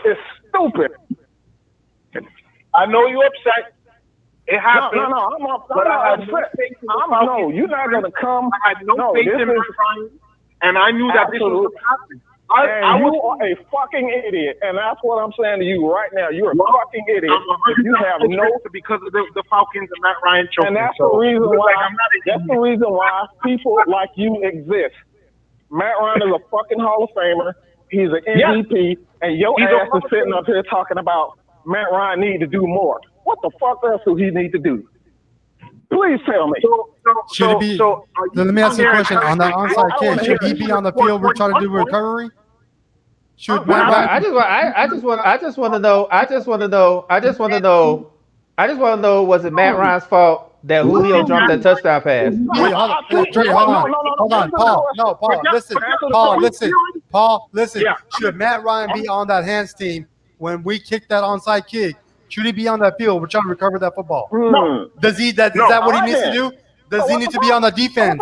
It's stupid. I know you're upset. It happened. No, I'm not upset. No, You're not going to come. I had no faith in Matt Ryan, and I knew that this was going to happen. I you was are a fucking idiot, and that's what I'm saying to you right now. You're a fucking idiot. You have no, because of the Falcons and Matt Ryan choking. and that's the reason why. That's the reason why people like you exist. Matt Ryan is a fucking Hall of Famer. He's an MVP, and your ass is sitting up here talking about Matt Ryan need to do more. What the fuck else do he need to do? Please tell me. Should he be? Let me ask you a question. On that onside kick, should he be on the field? We're trying to do recovery. Should Matt Ryan? I just want to know. Was it Matt Ryan's fault that Julio dropped that touchdown pass? Wait, hold on, Paul. Listen. Should Matt Ryan be on that hands team when we kick that onside kick? Should he be on that field? We're trying to recover that football. No. Is that what he needs to do? Does he need to be on the defense,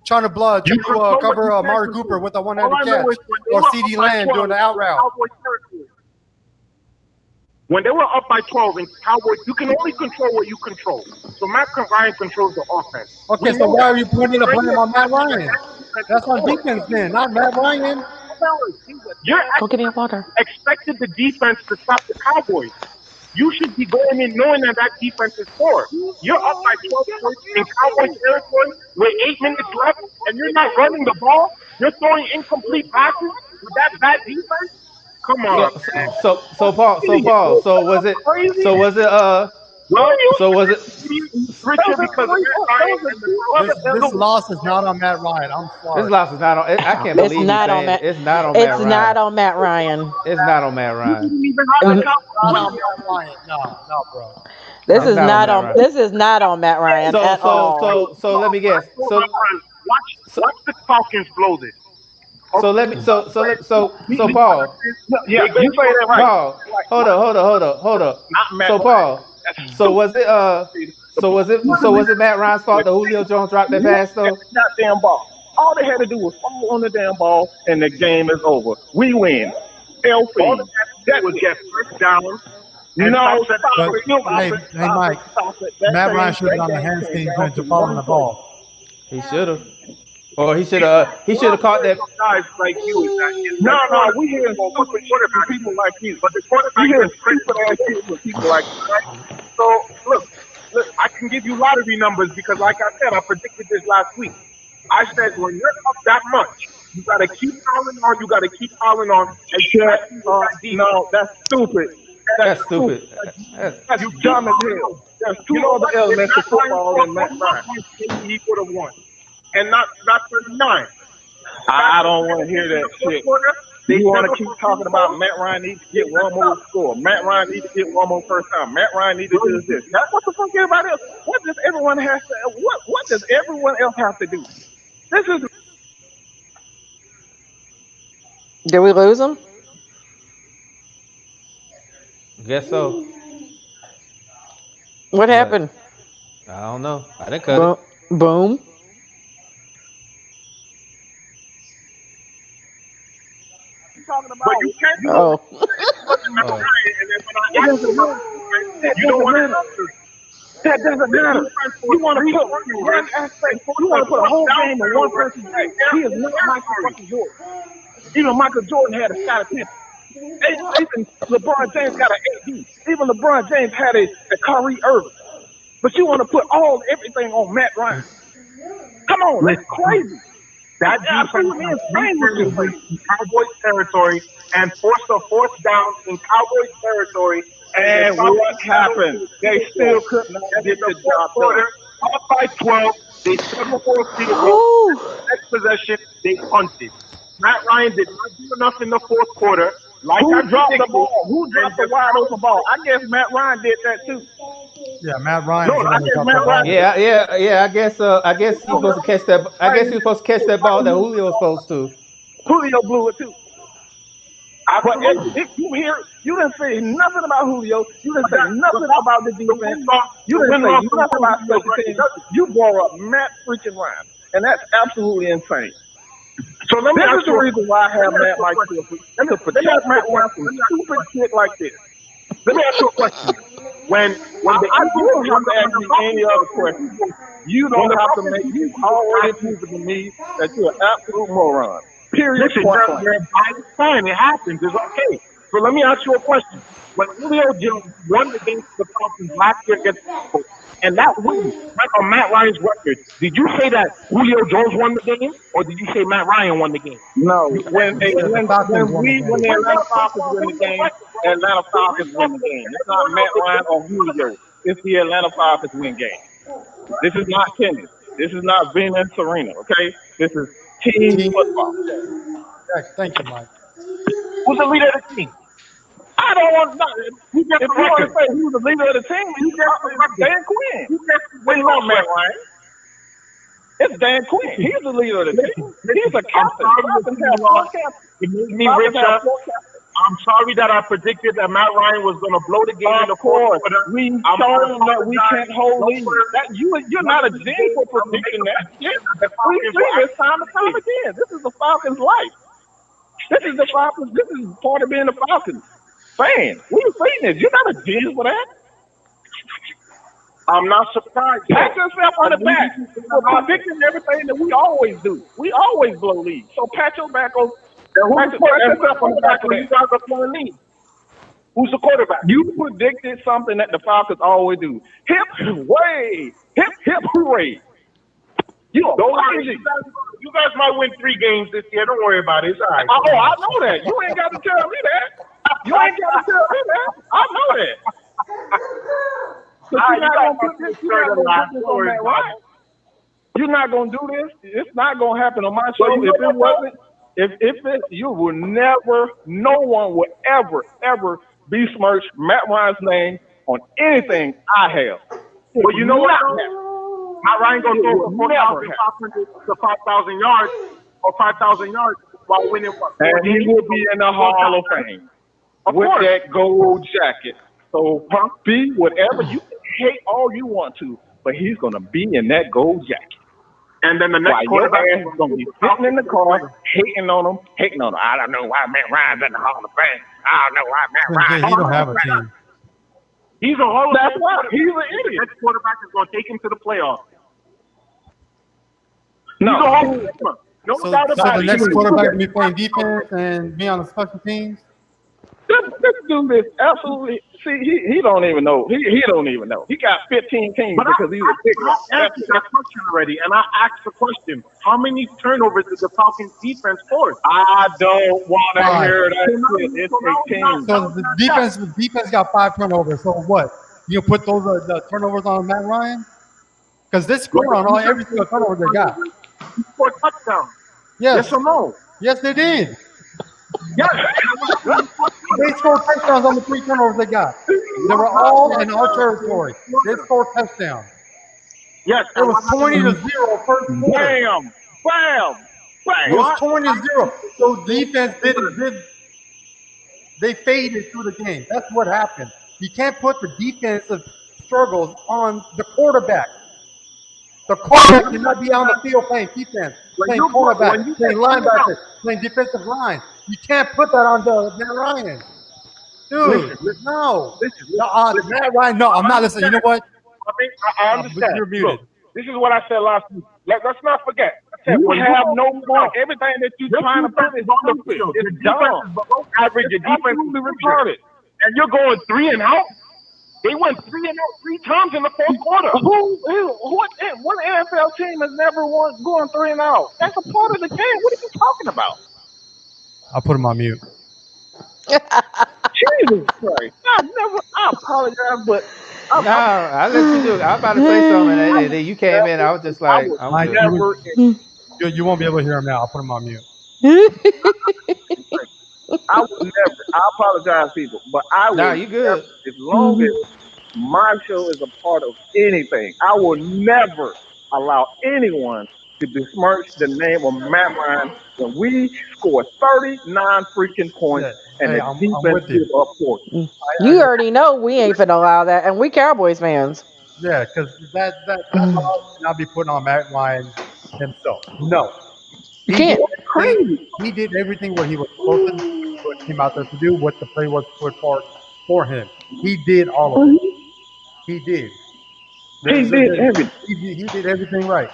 trying to cover Amari Cooper with a one-handed catch, or CeeDee Lamb doing the out route? When they were up by 12 in Cowboys, you can only control what you control. So Matt Ryan controls the offense. Okay, so why are you putting the blame on Matt Ryan? That's on defense then, not Matt Ryan. You're Go get me water. expected the defense to stop the Cowboys. You should be going in knowing that defense is poor. You're up by 12 points in Cowboys territory with 8 minutes left, and you're not running the ball. You're throwing incomplete passes with that bad defense. Come on. So Paul. So was it? Richard, because This loss is not on Matt Ryan. I'm sorry. This loss is not on. I can't believe It's not on Matt. it's not on It's Matt Ryan. not on Matt Ryan. It's not on Matt Ryan. Not on Matt Ryan. No, bro. This is not not on on. Matt Ryan. This is not on Matt Ryan at all. So let me guess. So watch the Falcons blow this. So let me. So Paul. Yeah, you say that right. Paul. Hold up. Not Matt So Ryan. Paul. So was it Matt Ryan's fault that Julio Jones dropped that pass though? That damn ball. All they had to do was fall on the damn ball, and the game is over. We win. LP. That was get first down. No, Hey, Mike. Matt Ryan should have been on the hands team to fall on the ball. He should have. Or he should have caught that. Guys like you. No, we hearing stupid shit from people like you. But the quarterback We hearing is crazy. stupid ass shit from people like you. Right? So look, I can give you lottery numbers because, like I said, I predicted this last week. I said when you're up that much, you gotta keep piling on. You gotta keep piling on. No, that's stupid. That's stupid. You dumb as hell. There's two other elements to football than Matt Ryan. He would have won, and not 39. I don't want to hear that shit. You want to keep talking about Matt Ryan needs to get one more score. Matt Ryan needs to get one more first time. Matt Ryan needs to do this. That's what the fuck everybody else. What does everyone have to? What does everyone else have to do? This is Did we lose him? Guess so. What But happened? I don't know. I didn't cut it. Boom. Boom. Talking But about you can't do Oh. it wasn't Matt Oh, Ryan, and then when I it asked you doesn't about matter. the defense, That you don't doesn't want to matter. answer. That doesn't The matter. defense You was want to three put turnovers one aspect. and forced You a want to put a fourth whole down game in one turnover person's in back. He is their not Michael territory. fucking Jordan. Even Michael Jordan had a shot at 10. Even LeBron James got an AD. Even LeBron James had a Kyrie Irving. But you want to put everything on Matt Ryan. Come on, that's crazy. That That's defense absolutely had three insane what you're turnovers saying. in Cowboys territory and forced a fourth down in Cowboys territory. And the And what Falcons settled happened? to They a still field goal. could not And in get the the fourth job done. quarter, up by 12, they settled for a field goal. Whew. And the next possession, they punted. Matt Ryan did not do enough in the fourth quarter, like I Who dropped the predicted, ball? Who and dropped the just wide open ball? outplayed. I guess Matt Ryan did that too. Yeah, Matt No, Ryan's the I one that guess dropped the Matt Ryan. ball. yeah. I guess he's supposed to catch that. I guess he's supposed to catch that ball that Julio was supposed to. Julio blew it too. But Absolutely. you didn't say nothing about Julio. You didn't say That, nothing about the defense. You the didn't win say loss nothing about Julio's special record teams. doesn't. You brought up Matt freaking Ryan, and that's absolutely insane. So let me This ask is the you. reason why I Let have me ask Matt you a Mike question. to Let me protect ask you a Matt Ryan question. from stupid shit like this. Let me ask you a question. When the You Eagles, don't have to when ask the me any Falcons other lost to the question. Eagles, You when don't the have to Falcons make. beat the You've Eagles already last week, proven to me that you're an absolute moron. Period. listen, Point blank. it's fine. It happens. It's okay. So let me ask you a question. When Julio Jones won the game for the Falcons last year against the Eagles, and that win went on Matt Ryan's record, did you say that Julio Jones won the game, or did you say Matt Ryan won the game? No, You said He said the Falcons won the when the game. Atlanta Falcons win the game, the Atlanta Falcons win the game. It's not Matt Ryan or Julio. It's the Atlanta Falcons win game. This is not tennis. This is not Venus and Serena. Okay, this is team Team. football. Thank you, Mike. Who's the leader of the team? I don't want nothing. Who gets If the you want to record? say who's the leader of the team, Who gets the it's record? Dan Quinn. Who gets the It's win not loss Matt record? Ryan. It's Dan Quinn. He's the leader of the team. He's a I'm captain. sorry your Falcons team have four lost. captains. It made me Falcons richer. have four captains. I'm sorry that I predicted that Matt Ryan was going to blow the game in Of the fourth course, quarter. we I'm shown that we can't hold Don't leads. worry. That you're not a genius for I'm gonna make predicting a that shit. prediction that the We Falcons see will this time and actually time win. again. This is the Falcons' life. This is the Falcons. This is part of being a Falcons fan. We've seen this. You're not a genius for that. I'm not surprised. Pat Though. yourself on I the knew back you was for going to happen. predicting everything that we always do. We always blow leads. So pat your back on. And who's the Pat quarterback? yourself on the back for When you that. guys are playing lead, who's the quarterback? You predicted something that the Falcons always do. Hip hip hooray. You are Don't worry. crazy. You guys might win 3 games this year. Don't worry about it. It's all right. Oh, I know that. You ain't got to tell me that. You ain't got to tell me that. I know that. But you're not gonna put this. You're not gonna put this on that right. You're not gonna do this. It's not gonna happen on my show. If it wasn't, if it, you will never. No one will ever besmirch Matt Ryan's name on anything I have. Well, you know what? Matt Ryan going to throw It will for never 4,500 to 5,000 yards or 5,000 yards while winning what? 4 And he games? will be in the Hall of Fame Of with course. that gold jacket. So Punk B, whatever you can hate all you want to, but he's gonna be in that gold jacket. And then the While next your quarterback ass is gonna be sitting in the car hating on him. I don't know why Matt Ryan's in the Hall of Fame. I don't know why Matt He Ryan. don't have a team. He's a Hall of That's Fame why quarterback. he's an The idiot. next quarterback is going to take him to the playoffs. No, He's a Hall of Famer. No So doubt the about it. next quarterback will be playing defense and be on the special teams. this dude is absolutely. See, he don't even know. He don't even know. He got 15 teams But because he's a big guy. I answered that question already, and I asked the question: how many turnovers did the Falcons defense force? I don't want to Five. hear that shit. It's So 18. So the defense got 5 turnovers. So what? You put those the turnovers on Matt Ryan? Because they scored on every single turnover they got. He scored touchdowns. Yes, Yes or no? yes, they did. Yes. They scored touchdowns on the 3 turnovers they got. They were all in our territory. They scored touchdowns. Yes. It was 20-0 first quarter. Bam, bam, Right. It was 20-0. So defense did they faded through the game. That's what happened. You can't put the defensive struggles on the quarterback. The quarterback cannot be on the field playing defense, playing cornerback, playing linebacker, playing defensive line. You can't put that on Matt Ryan. Dude, no. Matt Ryan, no, I'm not listening. You know what? I mean, I understand. You're muted. Look, this is what I said last week. Let's not forget. I said, you have no point. Everything that you're trying to put is on the field. It's dumb. Average, your defense is retarded. And you're going 3 and out? They went 3 and out 3 times in the fourth quarter. What NFL team has never won going 3 and out? That's a part of the game. What are you talking about? I'll put him on mute. Jesus Christ. I apologize, but No, I let you do it. I was about to say something, and then you came in. I was just like, I'm good. You won't be able to hear him now. I'll put him on mute. I would never. I apologize, people, but I will. Nah, you good. As long as my show is a part of anything, I will never allow anyone to besmirch the name of Matt Ryan when we score 39 freaking points and the defense gives up 40. You already know we ain't finna allow that, and we Cowboys fans. Yeah, because that cannot be put on Matt Ryan himself. No. You can't. He did everything what he was supposed to do, what he came out there to do, what the play was put for him. He did all of it. He did. He did everything. He did everything right.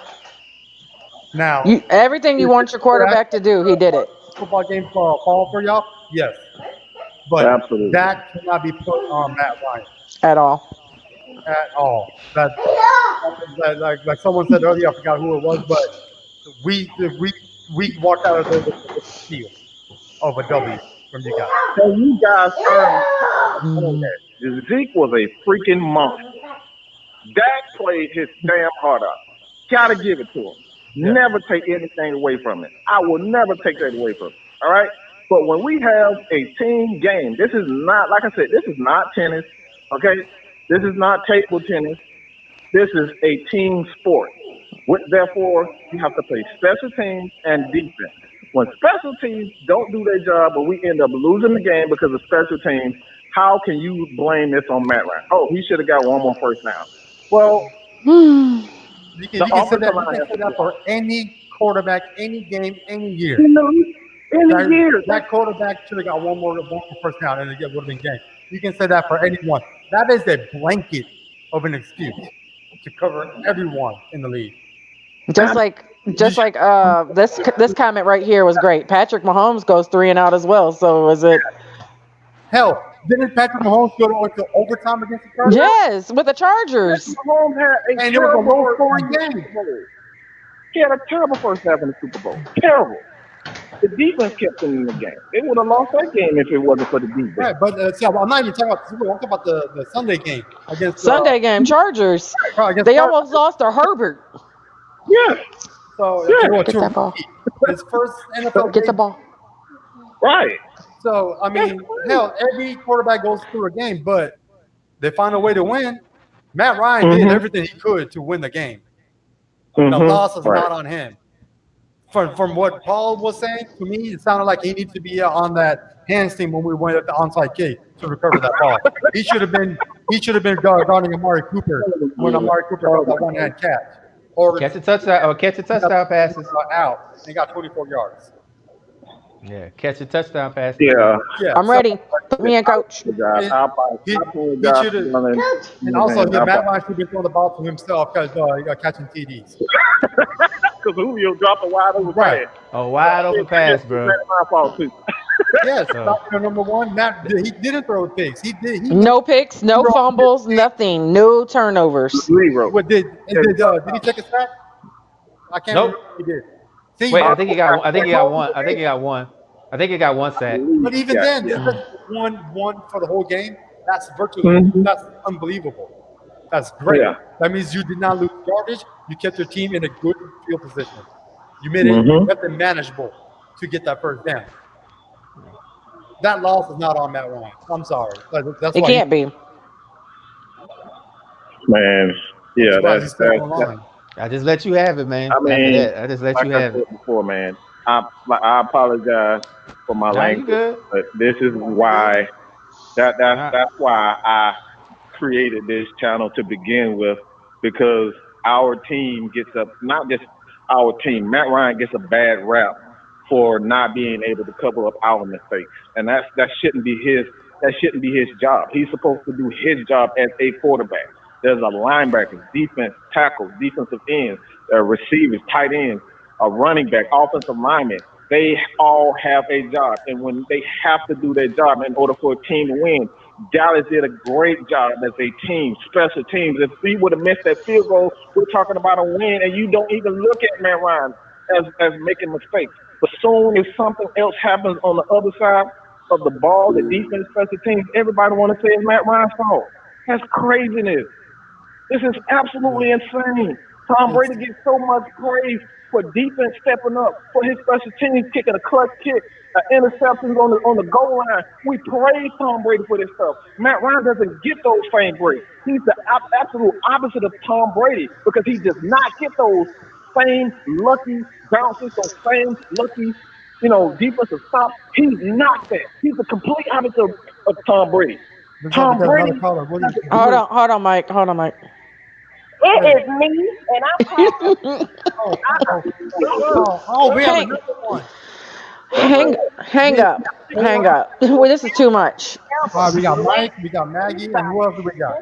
Now, everything you want your quarterback to do, he did it. Football game fall for y'all? Yes. But absolutely, that cannot be put on Matt Ryan. At all. At all. Like someone said earlier, I forgot who it was, but we walked out of there with the steal of a W from you guys. So you guys earned that. Zeke was a freaking monster. Dak played his damn heart out. Gotta give it to him. Yeah. Never take anything away from it. I will never take that away from it. All right? But when we have a team game, this is not, like I said, this is not tennis. Okay? This is not table tennis. This is a team sport. Therefore, you have to play special teams and defense. When special teams don't do their job, but we end up losing the game because of special teams, how can you blame this on Matt Ryan? Oh, he should have got one more first down. Well, you can say that for any quarterback, any game, any year. That quarterback should have got one more first down and it would have been game. You can say that for anyone. That is a blanket of an excuse to cover everyone in the league. Just like this comment right here was great. Patrick Mahomes goes 3 and out as well. So is it? Hell, didn't Patrick Mahomes go to overtime against the Chargers? Yes, with the Chargers. Mahomes had and it was a low-scoring game. He had a terrible first half in the Super Bowl. Terrible. The defense kept them in the game. They would have lost that game if it wasn't for the defense. Right, but I'm not even talking about the Super Bowl. I'm talking about the Sunday game against Chargers. They almost lost to Herbert. Yeah. So get that ball. His first NFL Get the ball. Right. So I mean, hell, every quarterback goes through a game, but they find a way to win. Matt Ryan did everything he could to win the game. The loss is not on him. From what Paul was saying, to me, it sounded like he needs to be on that hands team when we went at the onside kick to recover that ball. He should have been guarding Amari Cooper when Amari Cooper had that one-hand catch. Or catch a touchdown passes. Out and got 24 yards. Yeah, catch a touchdown pass. Yeah. I'm ready. Put me in, coach. He should have. And also, Matt Ryan should have been throwing the ball to himself because catching TDs. Because Julio dropped a wide open pass. A wide open pass, bro. That's my fault, too. Yes, number one, Matt, he didn't throw picks. He did. No picks, no fumbles, nothing, no turnovers. What did he take a sack? I can't remember if he did. See, wait, I think he got one. I think he got one sack. But even then, one for the whole game. That's virtually that's unbelievable. That's great. Yeah. That means you did not lose yardage. You kept your team in a good field position. You made it you kept it manageable to get that first down. That loss is not on Matt Ryan. I'm sorry. That's it can't be. Man, yeah, that's I just let you have it, man. I mean, I just let you have it before, man. I apologize for my Nah, you language, good. but this is You good? why that's Nah. that's why I created this channel to begin with, because our team gets a not just our team. Matt Ryan gets a bad rap for not being able to cover up our mistakes, and that shouldn't be his job. He's supposed to do his job as a quarterback. There's a linebackers, defense, tackles, defensive ends, receivers, tight ends, a running back, offensive lineman. They all have a job, and when they have to do their job in order for a team to win, Dallas did a great job as a team, special teams. If we would have missed that field goal, we're talking about a win, and you don't even look at Matt Ryan as making mistakes. But soon as something else happens on the other side of the ball, the defense, special teams, everybody want to say it's Matt Ryan's fault. That's craziness. This is absolutely Yeah. insane. Tom It's Brady gets so much praise for defense stepping up, for his special teams kicking a clutch kick, interceptions on the goal line. We praise Tom Brady for this stuff. Matt Ryan doesn't get those same breaks. He's the absolute opposite of Tom Brady because he does not get those same lucky bounces, those same lucky, defensive stops. He's not that. He's the complete opposite of Tom Brady. let's go. We Tom got another Brady caller. What is? Hold Who is? on, hold on, Mike. Hold on, Mike. It is me, and I'm calling. Oh, oh, oh, we have Hang, another one. hang up, hang up. Well, this is too much. All right, we got Mike, we got Maggie, and who else do we got?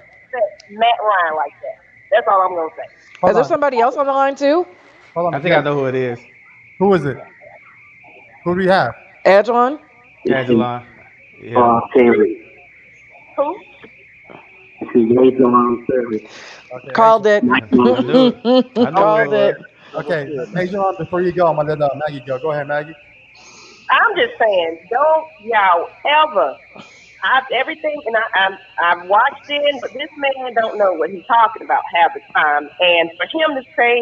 Matt Ryan like that. That's all I'm gonna say. Is Hold there on, somebody else on the line too? hold I on. think I know who it is. Who is it? Who do we have? Edgewan? Angelon. Yeah. Terry. Who? This is Nathan on Terry. Okay, Called it. I knew it. I knew who it Called it. was. okay. Adrian, before you go, I'm gonna let Maggie go. Go ahead, Maggie. I'm just saying, don't y'all ever. Everything, and I've watched it, but this man don't know what he's talking about half the time. And for him to say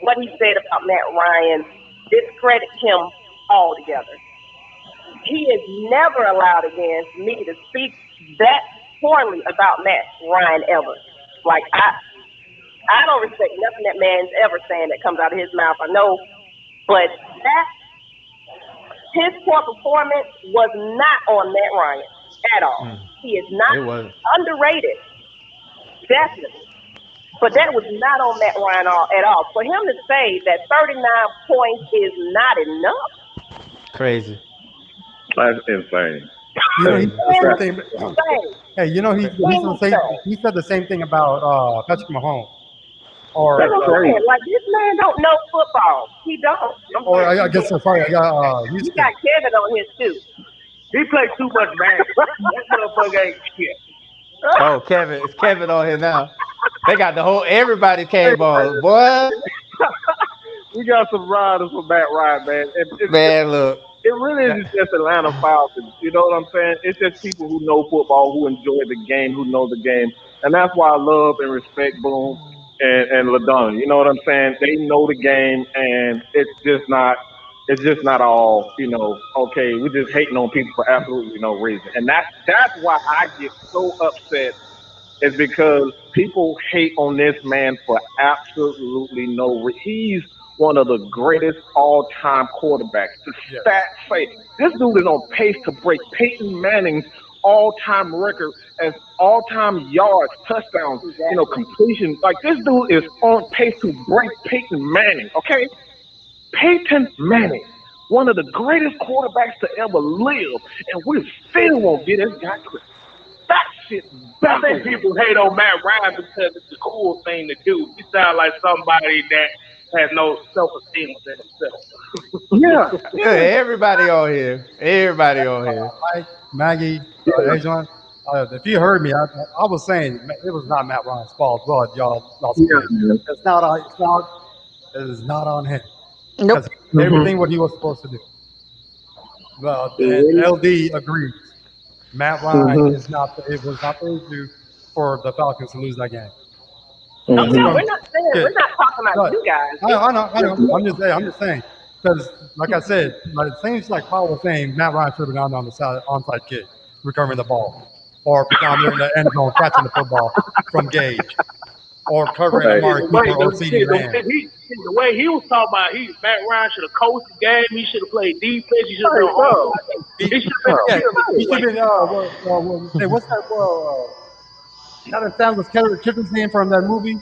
what he said about Matt Ryan discredit him altogether. He is never allowed against me to speak that poorly about Matt Ryan ever. Like I don't respect nothing that man's ever saying that comes out of his mouth. I know, but that his poor performance was not on Matt Ryan at all. Mm. He is not It was. underrated, definitely. But that was not on Matt Ryan at all. For him to say that 39 points is not enough, Crazy. That's insane. You know, he Crazy. said the same thing. insane. Hey, you know, he said the same thing about Patrick Mahomes. Or, That's what I'm saying. Like, this man don't know football. He don't. or I guess sorry, I got He Houston. got Kevin on his too. He played too much man. That motherfucker ain't shit. Oh, Kevin. It's Kevin on here now. They got the whole everybody came on. Boy. We got some riders for Matt Ryan, man. Man, look. It really isn't just Atlanta Falcons. You know what I'm saying? It's just people who know football, who enjoy the game, who know the game, and that's why I love and respect Boone and Ladonna. You know what I'm saying? They know the game, and it's just not all, okay, we're just hating on people for absolutely no reason. And that's why I get so upset, is because people hate on this man for absolutely no reason. He's one of the greatest all-time quarterbacks. The Yes. stats say this dude is on pace to break Peyton Manning's all-time record as all-time yards, touchdowns, completion. Like, this dude is on pace to break Peyton Manning. Okay, Peyton Manning, one of the greatest quarterbacks to ever live, and we still won't get his guy credit. That shit I think baffles me. people hate on Matt Ryan because it's a cool thing to do. He sounds like somebody that has no self-esteem within himself. Yeah, Yeah, everybody on here. Everybody on here. Mike, Maggie, Adrian. If you heard me, I was saying it was not Matt Ryan's fault, but y'all lost the game. It's not on. It's not. It is not on him Nope. because he did everything what he was supposed to do. Well, and LD agrees. Matt Ryan is not. It was not the issue for the Falcons to lose that game. Oh, That's no, from- we're not saying we're not talking about Right. you guys. I know. I'm just saying. Because, like I said, like, it seems like Paul was saying Matt Ryan should have been on the onside kick, recovering the ball, or down there in the end zone catching the football from Gage, or covering Right. a mark Wait, for OCD them man. shit, the way he was talking about, Matt Ryan should have coached the game. He should have played defense. He should have done all. He should have been a Yeah, cheerleader. he should have been. Hey, what's that? Adam Sandler's character's name from that movie,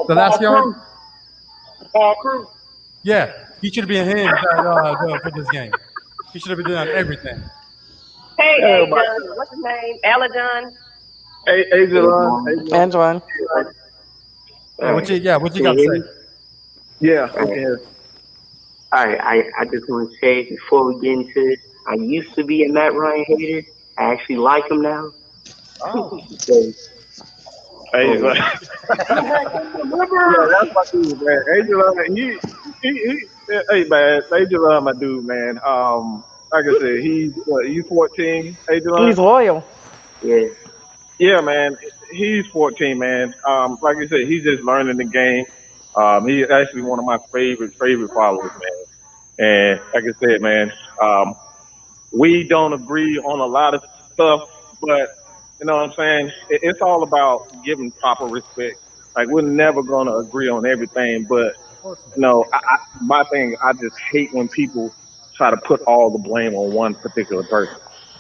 The Last Yard? Paul Cruz. Yeah, he should have been him for this game. He should have been doing everything. Hey, Everybody. What's his name? Aladon. Angelon. Antoine. Hey, what you got to say? Yeah. All right, I just want to say before we get into it, I used to be a Matt Ryan hater. I actually like him now. Oh. So, Angelon. Yeah, that's my dude, man. Angelon, hey man, Angelon, my dude, man. Like I said, he's 14. Angelon. He's loyal. yeah. Yeah, man. He's 14, man. Like I said, he's just learning the game. He's actually one of my favorite followers, man. And like I said, man, we don't agree on a lot of stuff, but you know what I'm saying? It's all about giving proper respect. Like we're never gonna agree on everything, but you know, my thing, I just hate when people try to put all the blame on one particular person.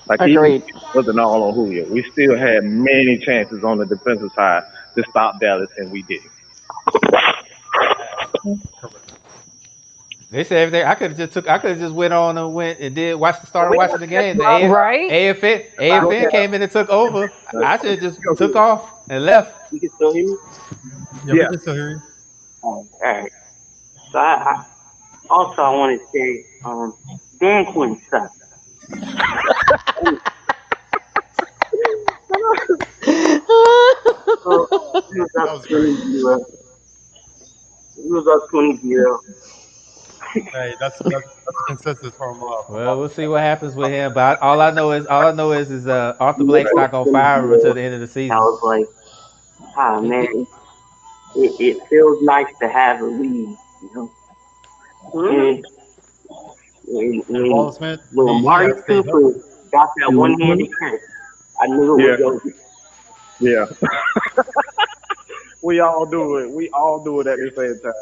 Like even if Agreed. it wasn't all on Julio, we still had many chances on the defensive side to stop Dallas, and we didn't. They said everything. I could have just went on and started watching the game. The Right? AFN came in and took over. I should have just took off and left. You can still hear me? Yeah, we can still hear you. All right. So I want to say, Dan Quinn sucks. So, he was up 20-0. He was up 20-0. Hey, that's a consensus from. Well, we'll see what happens with him. But all I know is Arthur Blake's not gonna fire him until the end of the I season. was like, man, it feels nice to have a lead, you know. And Wallace Smith. when Amari Cooper got that one-handed catch, I knew it was over. Yeah. We all do it. We all do it at the same time.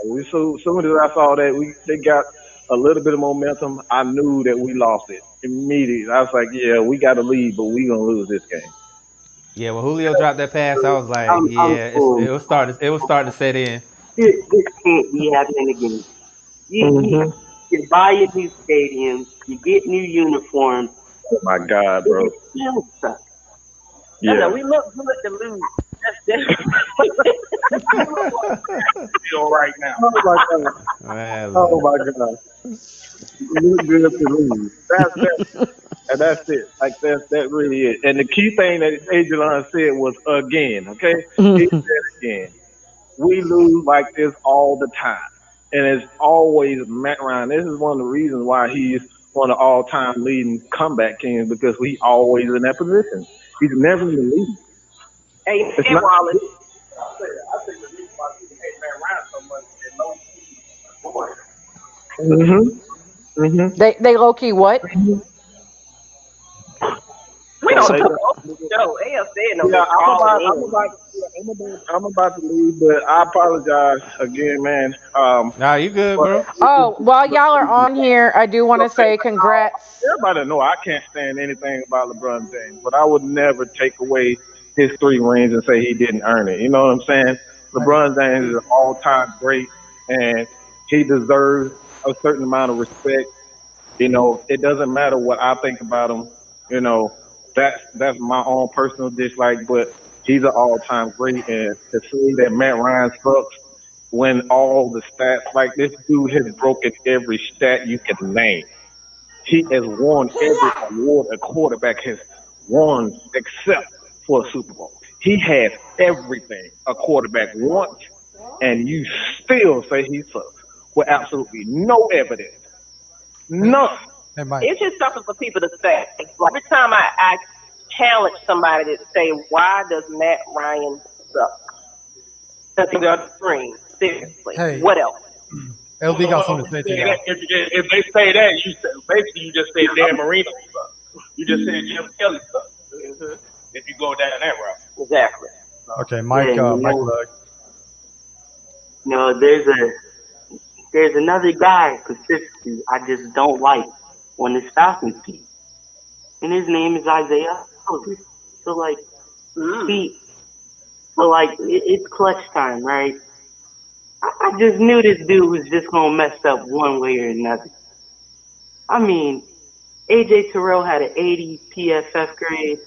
Soon as I saw that they got a little bit of momentum, I knew that we lost it immediately. I was like, yeah, we got to lead, but we gonna lose this game. Yeah, when Julio dropped that pass, I was like, it was starting to set in. This can't be happening again. You buy a new stadium, you get new uniforms. Oh my God, bro. It still sucks. No, Yeah. we look good to lose. That's different. Feel right now. Oh my God. Man, Oh my God. You look good to lose. And that's it. Like that really is. And the key thing that Adrian said was again, okay? He said again. We lose like this all the time. And it's always Matt Ryan. This is one of the reasons why he's one of the all-time leading comeback kings because he always in that position. He's never in the lead. Hey, It's and not- Wallace. I think the reason why people hate Matt Ryan so much is low key. They low key what? We don't They- know. They are saying no. Yeah, I'm about to leave, but I apologize again, man. nah, you good, bro? Oh, while y'all are on here, I do want to say congrats. Everybody know I can't stand anything about LeBron James, but I would never take away his 3 rings and say he didn't earn it. You know what I'm saying? LeBron James is an all-time great, and he deserves a certain amount of respect. You know, it doesn't matter what I think about him. You know, that's my own personal dislike, but he's an all-time great. And to say that Matt Ryan sucks when all the stats, like this dude has broken every stat you can name. He has won every award a quarterback has won except for a Super Bowl. He has everything a quarterback wants, and you still say he sucks with absolutely no evidence. None. Hey, Mike. It's just something for people to say. Every time I challenge somebody to say, why does Matt Ryan suck? Because he got a screen. Seriously. Hey. What else? LB got something to say to you. If they say that, basically you just said Dan Marino sucks. You just said Jim Kelly sucks. If you go down that route. Exactly. Okay, Mike. Mike Lug. No, there's another guy specifically I just don't like on this Falcons team, and his name is Isaiah Howard. So like, Mm. see, so like it's clutch time, right? I just knew this dude was just gonna mess up one way or another. I mean, AJ Terrell had an 80 PFF grade.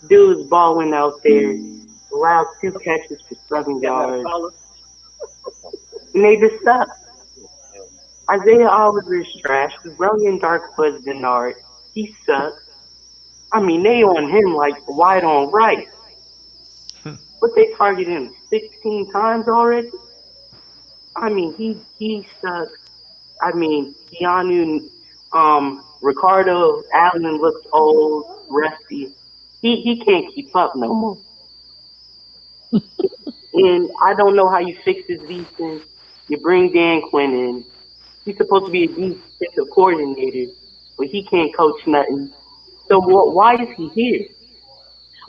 Dude was balling out there, allowed 2 catches for 7 yards, Got and they just suck. Isaiah Oliver is trash. Brilliant Dark was Denard. He sucks. I mean, they on him like white on rice. But they targeted him 16 times already. I mean, he sucks. I mean, Keanu, Ricardo Allen looks old, rusty. He can't keep up no more. And I don't know how you fix this defense. You bring Dan Quinn in. He's supposed to be a defensive coordinator, but he can't coach nothing. So why is he here?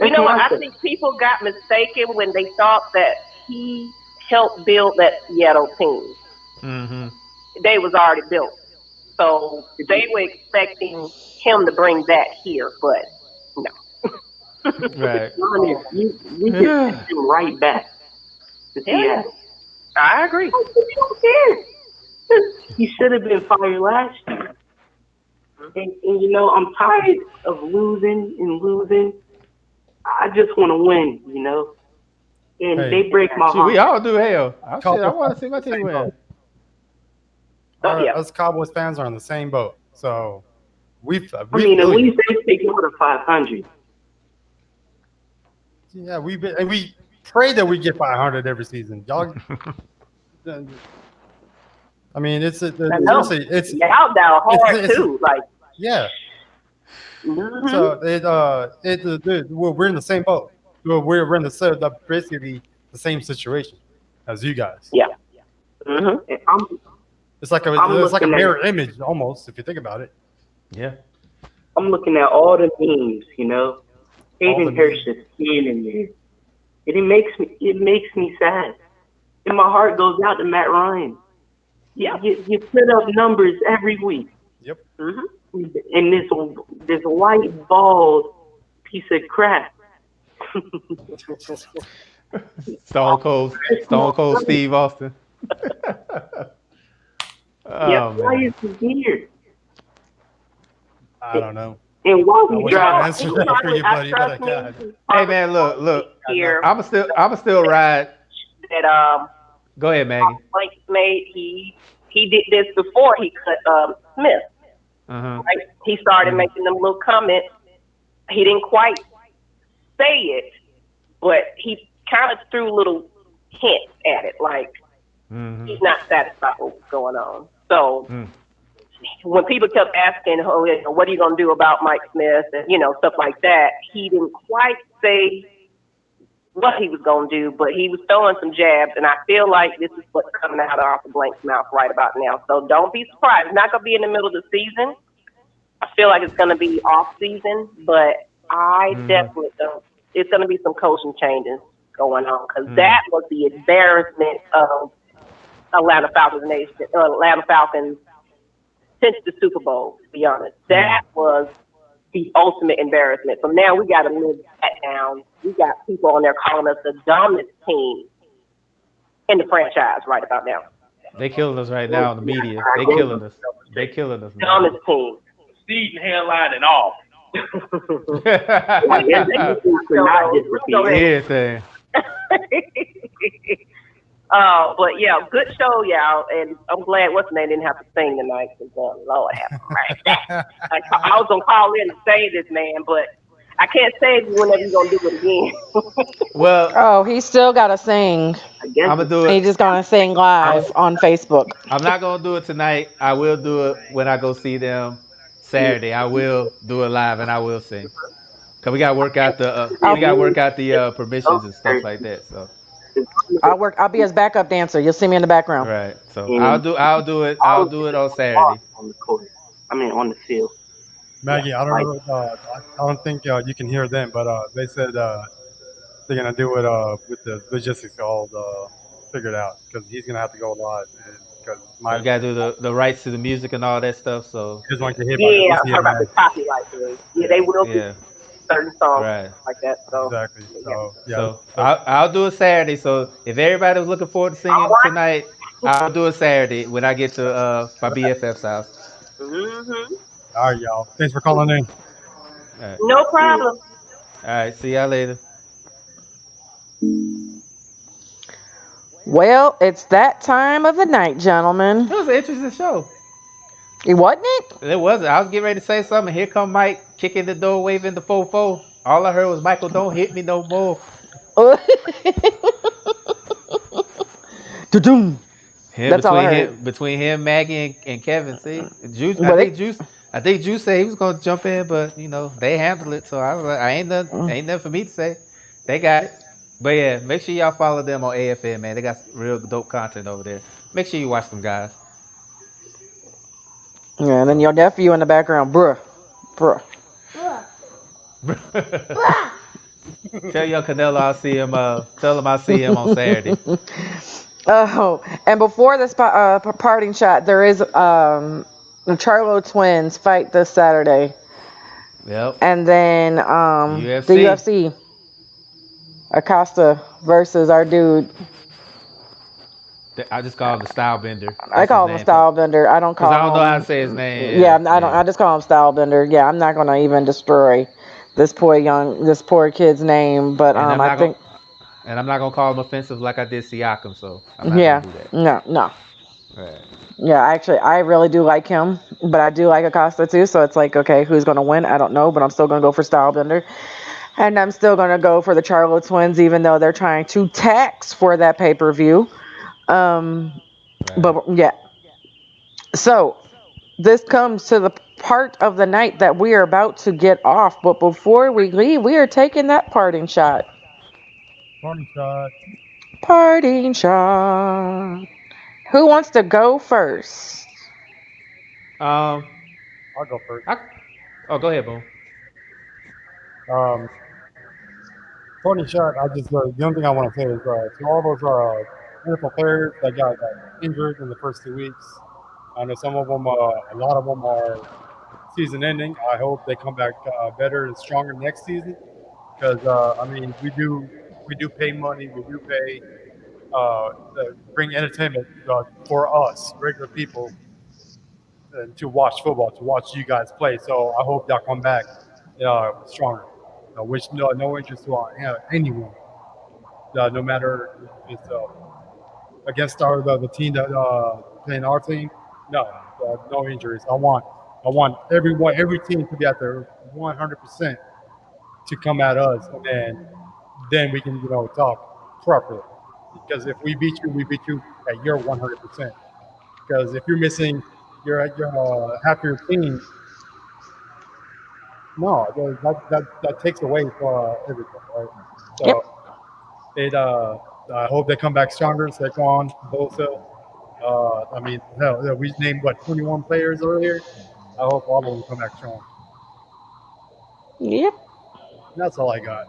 You That's know what? my I question. think people got mistaken when they thought that he helped build that Seattle team. Mm-hmm. They was already built, so they were expecting him to bring that here, but no. But Right. to be honest, we just Yeah. sent him right back to Hell yeah, Seattle. I agree. But you don't care. He should have been fired last year. And you know, I'm tired of losing and losing. I just want to win, you know. And Hey, they break my Shit, we heart. all do. Hell, I Cowboys want to fans see are my in the team same win. boat. Oh yeah, Us Cowboys fans are on the same boat. So I we mean, at feel you. least they take more than 500. Yeah, we pray that we get 500 every season. Y'all, I mean, I know. seriously, Y'all down hard it's too. Like, yeah. hmm So we're in the same boat. We're in basically the same situation as you guys. yeah. Hmm. And I'm It's like a looking at mirror image almost if you think about it. Yeah. I'm looking at all the memes, you know. All the Hayden Hurst mean. is standing there, and it makes me sad, and my heart goes out to Matt Ryan. Yeah. You put up numbers every week, Yep. Hmm. and this white bald piece of crap. Stone Cold Steve Austin. Yeah, Oh why man. is he here? I don't know. And while I we wish I could drive, answer He that for probably, you, I buddy, but I trust me, can't. he Hey probably man, look. I know. here I'm still ride. that Go ahead, Maggie. Blake made. He did this before he cut Smith. Uh huh. Right? He started Mm-hmm. making them little comments. He didn't quite say it, but he kind of threw little hints at it, like Mm-hmm. he's not satisfied with what's going on. So Mm. when people kept asking, "Oh, you know, what are you going to do about Mike Smith?" and stuff like that, he didn't quite say what he was going to do, but he was throwing some jabs, and I feel like this is what's coming out of Blank's mouth right about now. So don't be surprised. It's not going to be in the middle of the season. I feel like it's going to be off season, but I Mm-hmm. definitely don't. It's going to be some coaching changes going on because Mm. that was the embarrassment of Atlanta Falcons nation, Atlanta Falcons since the Super Bowl. To be honest, that was the ultimate embarrassment. So now we got to live that down. We got people on there calling us the dumbest team in the franchise right about now. They killing us right now in the media. I They guess killing us. They killing us, man. Dumbest team. Seed and hairline and all. I guess anything to not get repeated. Everything. But yeah, good show, y'all, and I'm glad what's name didn't have to sing tonight. Cause Lord have mercy. I was gonna call in and say this, man, but I can't save you whenever you're gonna do it again. Well, Oh, he still got to sing. I guess I'm gonna do He's it. just going to sing live on Facebook. I'm not gonna do it tonight. I will do it when I go see them Saturday. I will do it live and I will sing. Cause we gotta work out I'll, the permissions and stuff like that. So I'll work. I'll be his backup dancer. You'll see me in the background. right. So and I'll all of do it it on is Saturday. on the court. I mean, on the field. Maggie, I don't Like, know. I don't think you can hear them, but they said they're gonna do it with the logistics all figure it out because he's gonna have to go live because So my you gotta do the rights to the music and all that stuff. So he doesn't want yeah, to get hit by the Yeah, I heard about DCMA. the copyright thing. Yeah, Yeah, they will be yeah, certain songs right. like that. So exactly. yeah. So yeah, So so I'll do it Saturday. So if everybody was looking forward to All singing right. tonight, I'll do it Saturday when I get to my BFF's house. Mhm. all right, y'all. Thanks for calling in. All right. No problem. All right. See y'all later. Well, it's that time of the night, gentlemen. It was an interesting show. Wasn't it? It wasn't. I was getting ready to say something. Here come Mike kicking the door, waving the fofo. All I heard was Michael, don't hit me no more. Doo-doom. Him That's all I between heard. him, Maggie, and Kevin. See, Juice. But it, I think Juice said he was gonna jump in, but they handled it. So I was like, mm, ain't nothing for me to say. They got it. But yeah, make sure y'all follow them on AFN, man. They got some real dope content over there. Make sure you watch them guys. yeah, and then So. your nephew in the background, bruh, bruh. Tell your Canelo I'll see him. Tell him I'll see him on Saturday. Oh, and before this parting shot, there is the Charlo twins fight this Saturday, Yep. and then the UFC. UFC Acosta versus our dude. I just call him the Style Bender. I That's his call him a name. style bender. I don't Cause I don't know call how to him. say his name. Yeah, Yeah, I don't. yeah. I just call him style bender. Yeah, I'm not gonna even destroy this poor kid's name. But And I'm I not gonna think and I'm not gonna call him offensive like I did Siakam. So I'm not gonna yeah, do that. no, no. Right. Yeah, actually, I really do like him, but I do like Acosta too. So it's like, okay, who's gonna win? I don't know, but I'm still gonna go for Stylebender, and I'm still gonna go for the Charlo twins, even though they're trying to tax for that pay-per-view. Um, Right. but yeah, so this comes to the part of the night that we are about to get off. But before we leave, we are taking that parting shot. Morning shot. Parting shot. Who wants to go first? Um. I'll go first. I, oh, go ahead, Boom. Um, Tony shot. The only thing I want to say is to all those NFL players that got injured in the first 2 weeks. I know some of them, a lot of them are season ending. I hope they come back better and stronger next season because I mean we do pay money, we do pay to bring entertainment for us regular people and to watch football, to watch you guys play. So I hope y'all come back stronger. Which no interest to anyone, no matter if it's against the team that playing our team. No, no injuries. I want every team to be at their 100% to come at us, and then we can talk properly. Because if we beat you at your 100%. Because if you're missing your half your team, no, that takes away for everything, right? Yep. So it I hope they come back stronger. Saquon, Bosa. I mean, hell, yeah, we named what 21 players earlier. I hope all of them come back strong. Yep. And that's all I got.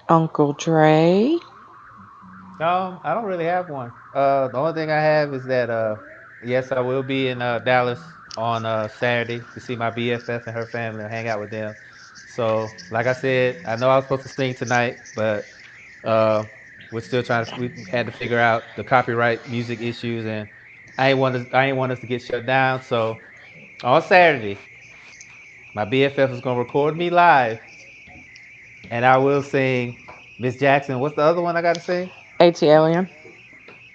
Uncle Dre. I don't really have one. The only thing I have is that yes, I will be in Dallas on Saturday to see my BFF and her family and hang out with them. So, like I said, I know I was supposed to sing tonight, but uh, we're still trying to. We had to figure out the copyright music issues, and I ain't want us to get shut down. So on Saturday, my BFF is gonna record me live, and I will sing Miss Jackson. What's the other one I got to sing? AT Alien.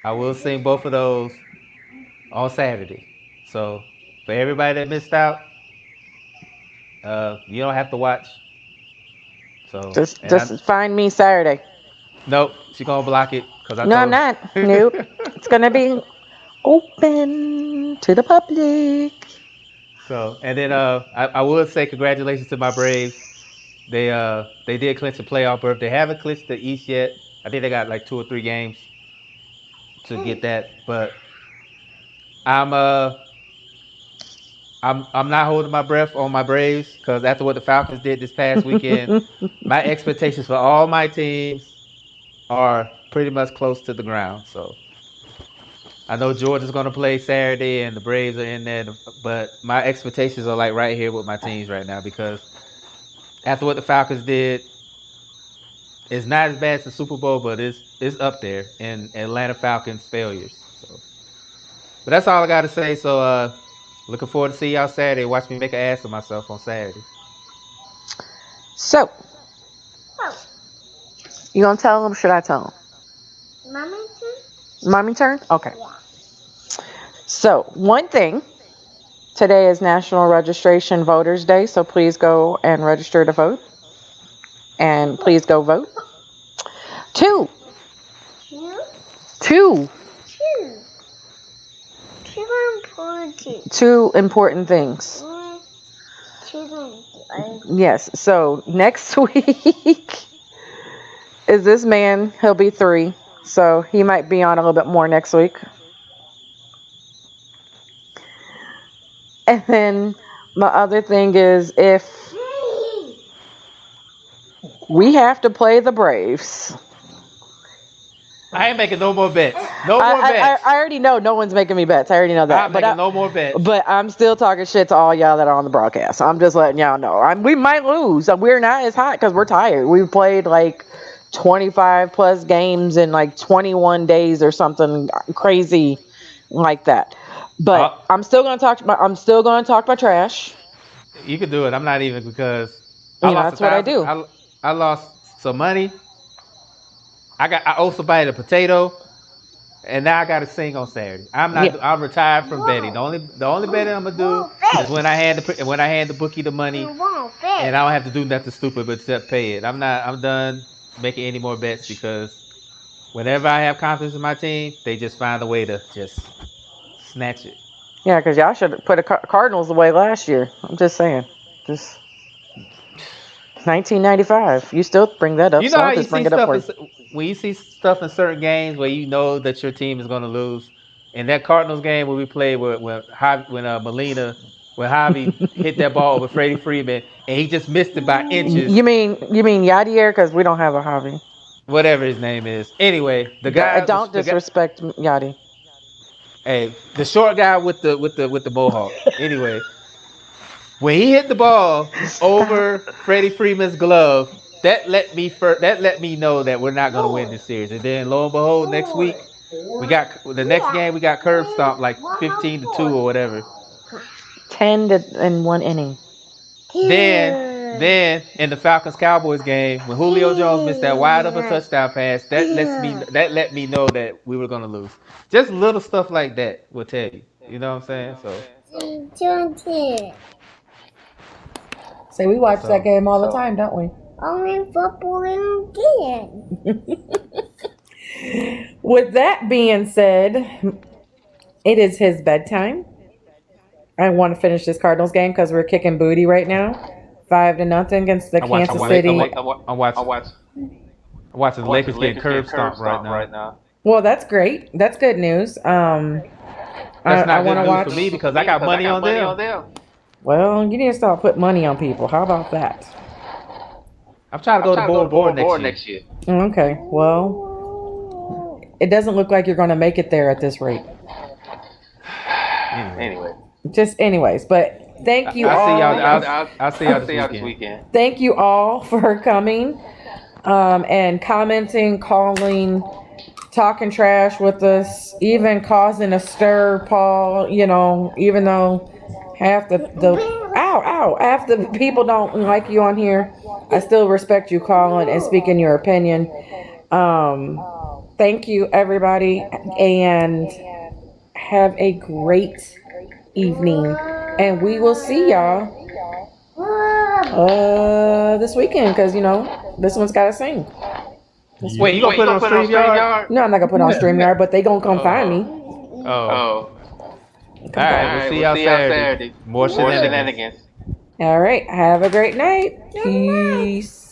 I will sing both of those on Saturday. So for everybody that missed out, you don't have to watch. So and I Just find me Saturday. nope, she gonna block it because I No, I'm told not. her. Nope. It's gonna be open to the public. So and then I would say congratulations to my Braves. They did clinch the playoff berth. They haven't clinched the East yet. I think they got like 2 or 3 games to get that. But I'm uh I'm not holding my breath on my Braves because after what the Falcons did this past weekend, my expectations for all my teams are pretty much close to the ground. So I know Georgia's going to play Saturday and the Braves are in there, but my expectations are like right here with my teams right now because after what the Falcons did, it's not as bad as the Super Bowl, but it's up there in Atlanta Falcons failures. So, but that's all I got to say. So, looking forward to see y'all Saturday. Watch me make an ass of myself on Saturday. So, you gonna tell them? Should I tell them? Mommy turn. Okay. So, one thing. Today is National Registration Voters Day, so please go and register to vote. And please go vote. Two. Two important things. Yes, so next week is this man. He'll be 3, so he might be on a little bit more next week. And then my other thing is if we have to play the Braves. I ain't making no more bets. No more bets. I already know no one's making me bets. I already know that. I'm making no more bets. But I'm still talking shit to all y'all that are on the broadcast. I'm just letting y'all know. We might lose. We're not as hot because we're tired. We played like 25 plus games in like 21 days or something crazy like that. But I'm still gonna talk. I'm still gonna talk my trash. You can do it. I'm not even because that's what I do. I lost some money. I owe somebody a potato, and now I got to sing on Saturday. I'm retired from betting. The only betting I'm gonna do is when I hand the bookie the money, and I don't have to do nothing stupid but just pay it. I'm done making any more bets because whenever I have confidence in my team, they just find a way to just snatch it. Yeah, because y'all should have put the Cardinals away last year. I'm just saying. Just 1995. You still bring that up. You know how you see stuff when you see stuff in certain games where you know that your team is going to lose. In that Cardinals game where we played when Javi hit that ball over Freddie Freeman and he just missed it by inches. You mean Yadier? Because we don't have a Javi. Whatever his name is. Anyway, the guy. Don't disrespect Yadi. Hey, the short guy with the mohawk. Anyway. When he hit the ball over Freddie Freeman's glove, that let me know that we're not going to win this series. And then lo and behold, next week we got the next game we got curb stomped like 15-2 or whatever. 10 in 1 inning. Then in the Falcons Cowboys game, when Julio Jones missed that wide open touchdown pass, that let me know that we were going to lose. Just little stuff like that will tell you. You know what I'm saying? So. See, we watch that game all the time, don't we? Only football again. With that being said, it is his bedtime. I want to finish this Cardinals game because we're kicking booty right now. 5-0 against the Kansas City. I'm watching the Lakers get curb stomped right now. Well, that's great. That's good news. That's not good news for me because I got money on them. Well, you need to start putting money on people. How about that? I'm trying to go to board next year. Okay. Well, it doesn't look like you're going to make it there at this rate. Anyways, but thank you all. I'll see y'all this weekend. Thank you all for coming and commenting, calling, talking trash with us, even causing a stir, Paul, even though half the people don't like you on here, I still respect you calling and speaking your opinion. Thank you, everybody, and have a great evening. And we will see y'all this weekend because, this one's got to sing. Wait, you gonna put it on StreamYard? No, I'm not going to put it on StreamYard, but they going to come find me. All right, we'll see y'all Saturday. More shenanigans. All right, have a great night. Peace.